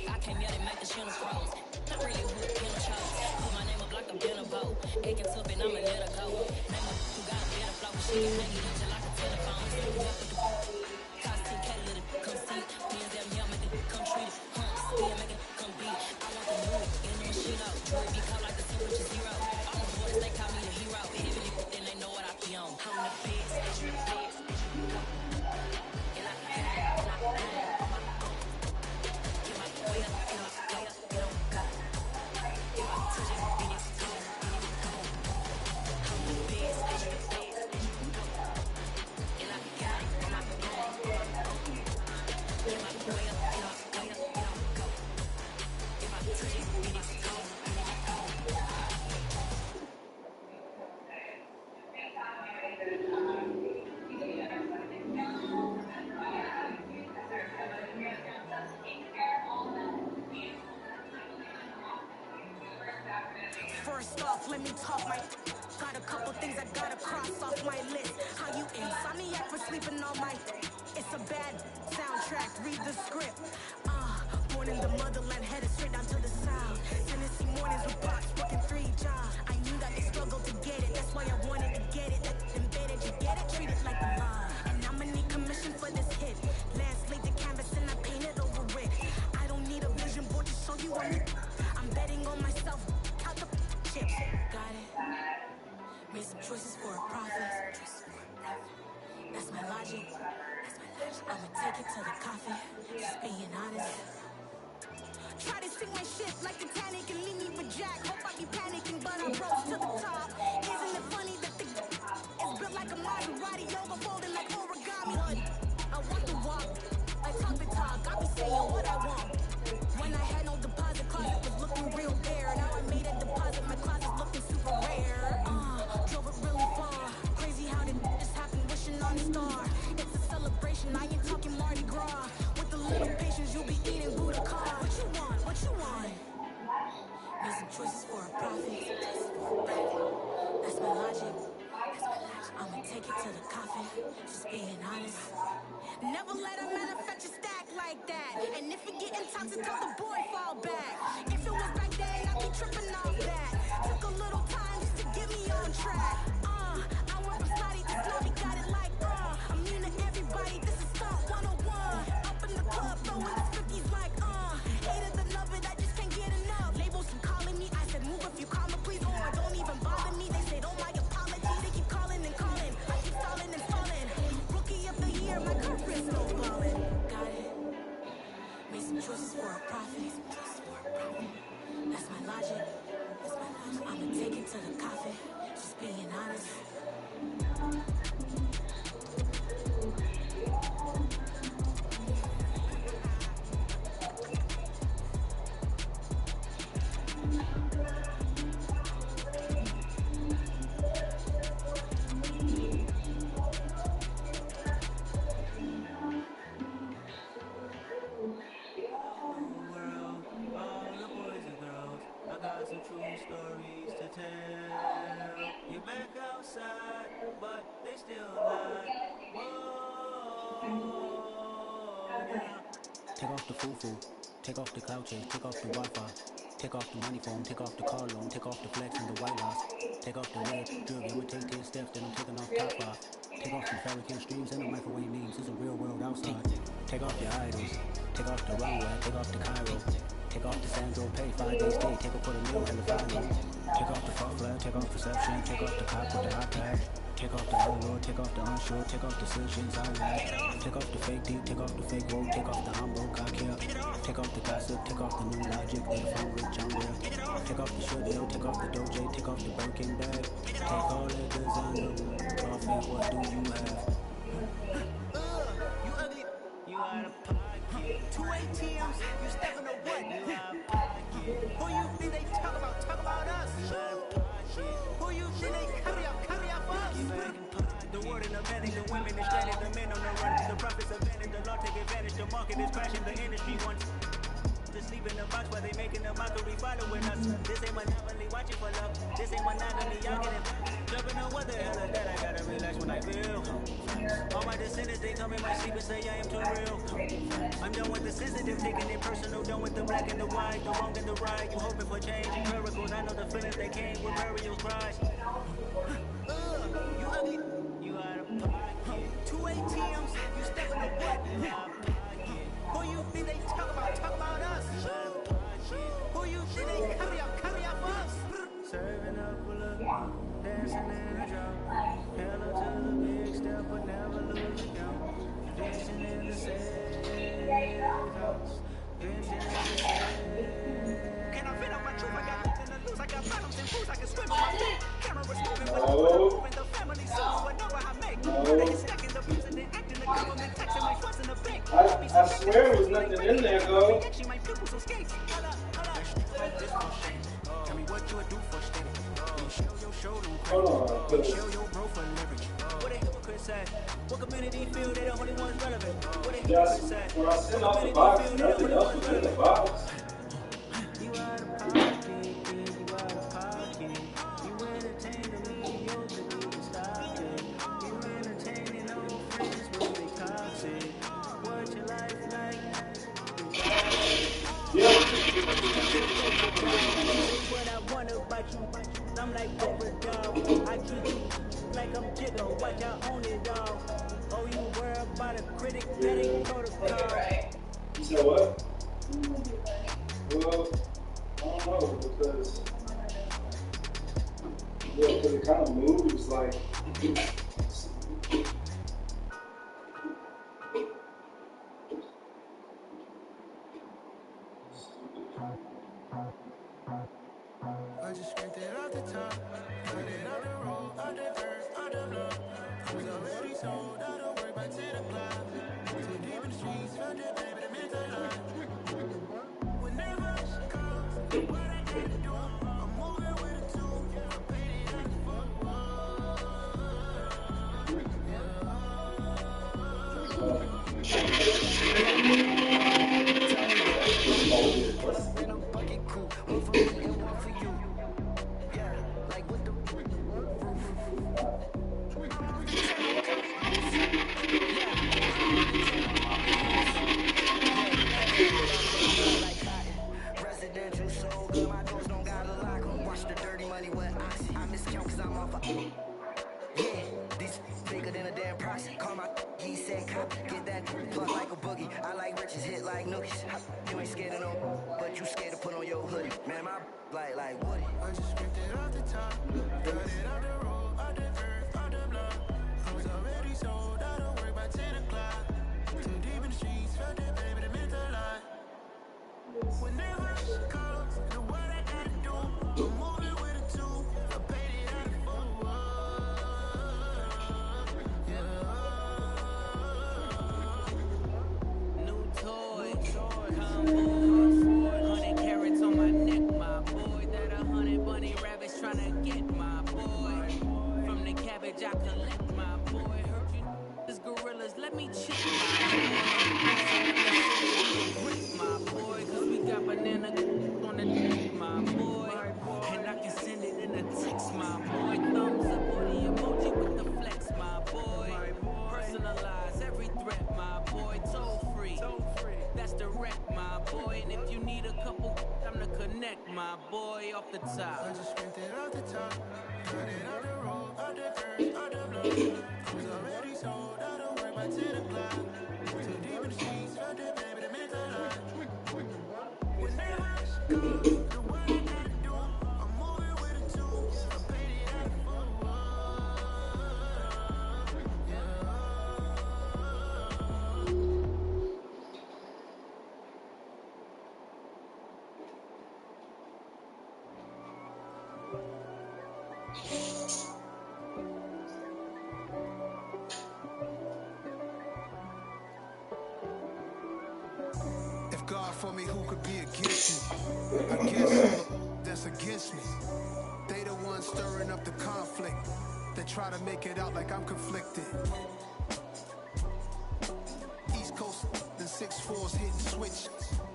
I came out and make the channel froze. Not really who the piano chose. Put my name up like a dinner bowl. Acting tough and I'ma let her go. Name up who got a better flow. She can hang it up just like a telephone. Cost 10K, let it come see it. Pins that me, I'll make it come treat it. Still make it come beat it. I want the new in the machine out. Jewelry be cold like the temperature zero. On the borders, they call me the hero. Heavily, then they know what I be on. I'm the best, as you know. And I got it, on my own. Get my way up, get my go. If I touch it, then it's cold. I'm the best, as you know. And I got it, on my own. Get my way up, get my go. If I touch it, then it's cold. First off, let me talk my got a couple things I gotta cross off my list. How you insomniac for sleeping all night? It's a bad soundtrack, read the script. Born in the motherland, headed straight down to the south. Tennessee mornings with pops, working 3 jobs. I knew that they struggled to get it, that's why I wanted to get it. That embedded, you get it, treat it like a law. And I'ma need commission for this hit. Last laid the canvas and I painted over it. I don't need a vision board to show you I'm betting on myself, count the chips. Got it. Made some choices for a profit. That's my logic. I'ma take it to the coffee. Just being honest. Try to sink my ship like Titanic and leave me for Jack. Hope I be panicking, but I rose to the top. Isn't it funny that the is built like a Maserati, overfolding like origami? What? I want the walk. I talk the talk. I be saying what I want. When I had no deposit, closet was looking real bare. Now I made a deposit, my closet's looking super rare. Drove it really far. Crazy how did this happen, wishing on a star. It's a celebration, I ain't talking Mardi Gras. With a little patience, you'll be eating Buddha car. choices for a profit. That's my logic. I'ma take it to the coffin. Just being honest. Never let a manufacture stack like that. And if it getting toxic, tell the boy fall back. If it was back then, I'd be tripping off that. Took a little time just to get me on track. I went from snotty to snobby, got it like I'm mean to everybody, this is stunt 101. Up in the club, throwing the 50s like hate it, the love it, I just can't get enough. Labels keep calling me, I said move if you call me please, or don't even bother me. They say don't my apology, they keep calling and calling. I keep stalling and falling. Rookie of the year, my career still balling. Got it. Made some choices for a profit. That's my logic. I'ma take it to the coffin. Just being honest. Stories to tell. You're back outside, but they still lie. Whoa, yeah. Take off the foo-foo, take off the cloud chase, take off the Wi-Fi, take off the money phone, take off the car loan, take off the flex and the white loss, take off the red jewelry, I'ma take 10 steps, then I'm taking off top 5. Take off the fabricate streams and the microwave memes, it's a real world outside. Take off your idols, take off the runway, take off the Cairo, take off the Sandro pay, 5 days stay, take off for the meal and the final. Take off the fuck flag, take off perception, take off the cop with the iPad. Take off the allure, take off the unsure, take off decisions I like. Take off the fake deep, take off the fake woke, take off the I'm broke, I care. Take off the gossip, take off the new logic, that if I'm rich, I'm real. Take off the short deal, take off the doje, take off the Birkin bag. Take all that designer off and what do you have? You ugly, you out of pocket. 2 ATMs, you stepping to what? You out of pocket. Who you think they talk about? Talk about us. You out of pocket. Who you think they carry out for us? The word in the panic, the women is stranded, the men on the run. The profits abandoned, the law take advantage. The market is crashing, the industry wants to sleep in the box while they making a mockery following us. This ain't monopoly, watching for love. This ain't monogamy, y'all get it. Jumping on what the hell is that? I gotta relax when I feel. All my descendants, they come in my sleep and say I am too real. I'm done with the sensitive, taking it personal. Done with the black and the white, the wrong and the right. You hoping for change and miracles. I know the feelings that came with burial cries. You ugly, you out of pocket. 2 ATMs, you stepping to what? You out of pocket. Who you think they talk about? Talk about us. You out of pocket. Who you think they carry out for us? Serving up a look, dancing in a drop. Hella to the big step, but never lose the count. Vision in the safe house. Vision in the safe. Can I fit up my truth? I got nothing to lose. I got bottoms and fools. I can swim on my feet. Cameras moving, but I'm moving. The family soon, whatever I make. They get stuck in the president, acting the government, taxing my funds in the bank. I swear there was nothing in there, though. My people so skates. Hold up. Tell me what you would do for steady. Show your showroom credit. Show your bro for leverage. What a hypocrite said. What community feel they the only ones relevant? What a hypocrite said. When I sent out the box, nothing else was in the box. You out of pocket, you out of pocket. You entertain the mediocre, you can stop it. You entertaining old friends, but they toxic. What's your life like? What I want about you, I'm like overdog. I treat you like I'm Jigga, watch I own it all. Oh, you worry about a critic, that ain't protocol. You said what? Well, I don't know, because it kind of moves like. I just scraped it off the top, put it on the road, on the earth, on the block. I was already sold, I don't work back to the clock. Too deep in the streets, found it, baby, the mental line. Whenever she calls, what I gotta do, I'm moving with a two, I paid it out the fuck. all for you. Yeah, like what the residential so good, my doors don't gotta lock 'em. Watch the dirty money with oxy. I miscount cause I'm off a yeah, these bigger than a damn proxy. Call my he said cop, get that plug like a boogie. I like riches, hit like nookies. You ain't scared of no, but you scared to put on your hoodie. Man, my like Woody. I just ripped it off the top, cut it off the road, off the earth, off the block. I was already sold, I don't work by 10 o'clock. Too deep in the streets, felt that baby, that meant a lot. When they rush calls, the what I gotta do, I'm moving with a two, I paid it out of full. New toys, combos, 100 carats on my neck, my boy. That 100 bunny rabbits tryna get my boy. From the cabbage I collect, my boy. Heard you this gorillas, let me check my boy. Grip my boy, cause we got banana on the my boy. And I can send it in a text, my boy. Thumbs up or the emoji with the flex, my boy. Personalize every threat, my boy. Toll free, that's direct, my boy. And if you need a couple, I'm to connect, my boy, off the top. I just ripped it off the top, cut it off the road, off the earth, off the block. I was already sold, I don't work by 10 o'clock. Too deep in the streets, felt that baby, that meant a lot. When they rush, the what I gotta do, I'm moving with a two, I paid it out of full. If God for me, who could be against me? I guess all the that's against me. They the ones stirring up the conflict. They try to make it out like I'm conflicted. East Coast, the 6'4's hitting switch.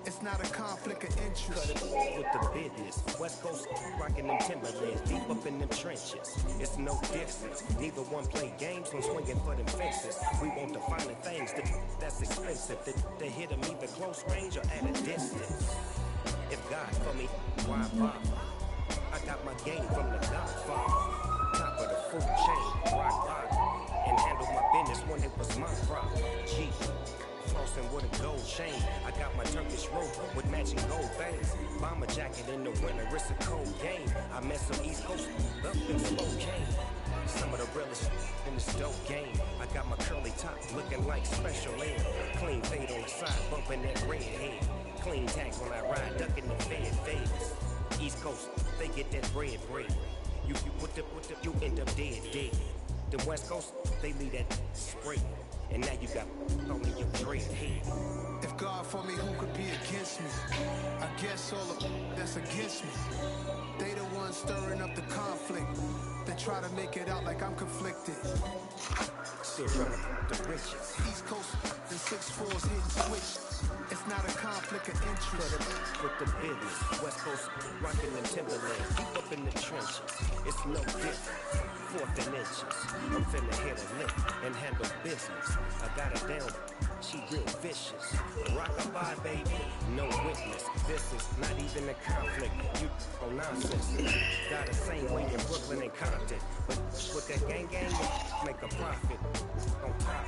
It's not a conflict of interest. Cut it with the business. West Coast rocking them Timberlands, deep up in them trenches. It's no difference. Neither one play games, no swinging for them fences. We want the finer things that's expensive. They hit them either close range or at a distance. If God for me, why bother? I got my game from the Godfather. Top of the food chain, rock bottom. And handle my business when it was my problem. G. Flossing with a gold chain. I got my Turkish robe with matching gold veins. Bomber jacket in the winter, it's a cold game. I met some East Coast up in Spokane. Some of the realest in this dope game. I got my curly top looking like special ed. Clean fade on the side, bumping that red head. Clean tags when I ride, ducking the fades. East Coast, they get that bread. You you end up dead. The West Coast, they leave that spray. And now you got only your dread head. If God for me, who could be against me? I guess all of that's against me. They the ones stirring up the conflict. They try to make it out like I'm conflicted. Still trying to the riches. East Coast, the 6'4's hitting switch. It's not a conflict of interest. With the business. West Coast rocking them Timberlands, deep up in the trenches. It's no different. 4th and inches. I'm finna hit a lick and handle business. I got her down, she real vicious. Rock-a-bye, baby, no witness. This is not even a conflict. You on nonsense. Got the same way in Brooklyn and Compton. But with that gang, make a profit. On top,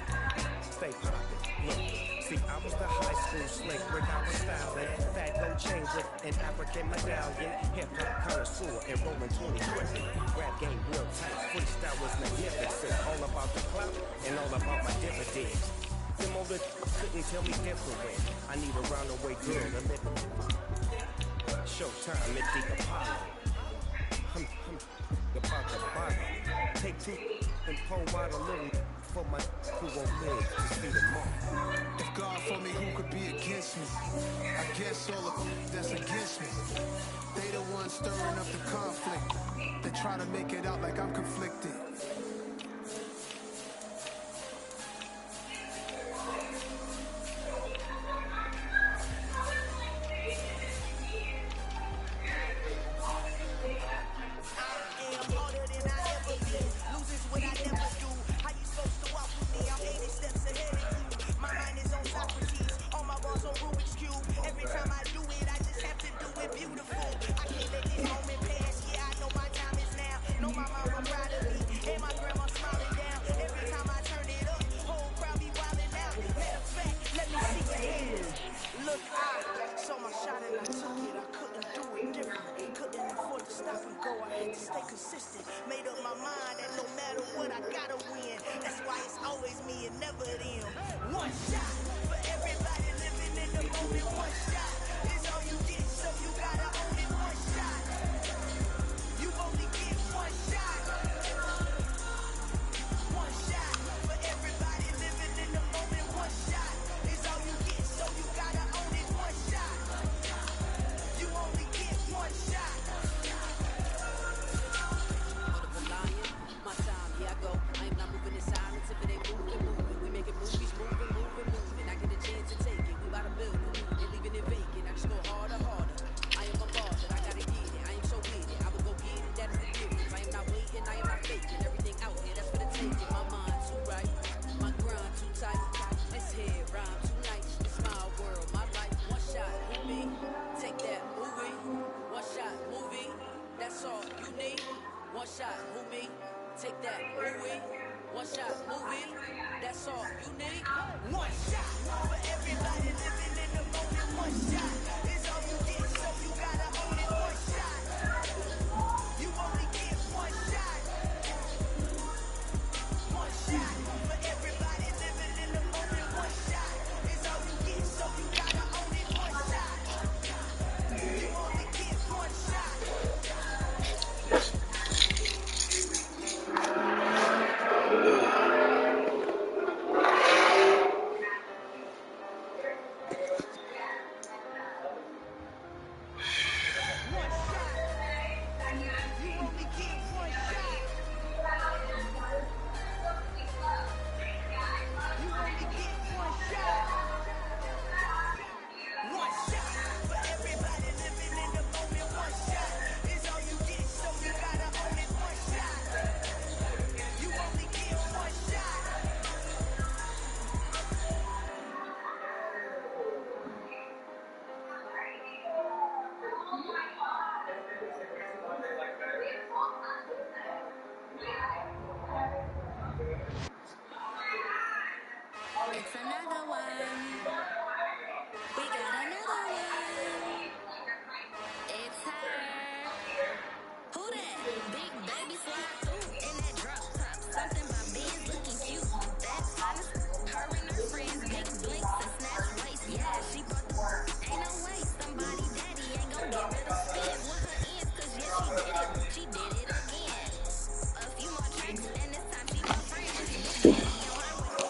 stay poppin'. Look, see, I was the high school slick, Rick, I was styling. Fat gold chain with an African medallion. Hip-hop connoisseur and rolling 20 quickly. Rap game real tight, freestyle was magnificent. All about the clout and all about my dividends. Them older couldn't tell me different. I need a roundaway girl to live. Showtime at the Apollo. I'm about to bother. Take two and pull out a little for my who won't live to see the mark. If God for me, who could be against me? I guess all of that's against me. They the ones stirring up the conflict. They try to make it out like I'm conflicted. could. I can't let this moment pass. Yeah, I know my time is now. Know my mama proud of me, and my grandma smiling down. Every time I turn it up, whole crowd be wildin' out. Matter of fact, let me see your hands. Look, I saw my shot and I took it. I couldn't do it different. Couldn't afford to stop and go. I had to stay consistent. Made up my mind that no matter what, I gotta win. That's why it's always me and never them. One shot for everybody living in the moment. One shot is all you get, so you gotta own it. One shot. You only get one shot. One shot for everybody living in the moment. One shot is all you get, so you gotta own it. One shot. You only get one shot. My time, here I go. I am not moving in silence. If it ain't moving, moving. We making movies, moving, moving, moving. I get a chance to take it. We bout to build it. And leaving it vacant. I just go harder, harder. I am a boss and I gotta get it. I am so with it. I will go get it. That is the difference. I am not waiting. I am not faking. Everything out here, that's for the taking. My mind too right. My grind too tight. This head rhyme too nice. It's my world, my life. One shot, movie. Take that movie. One shot, movie. That's all you need. One shot, movie. Take that movie. One shot, movie. That's all you need. One shot for everybody living in the moment. One shot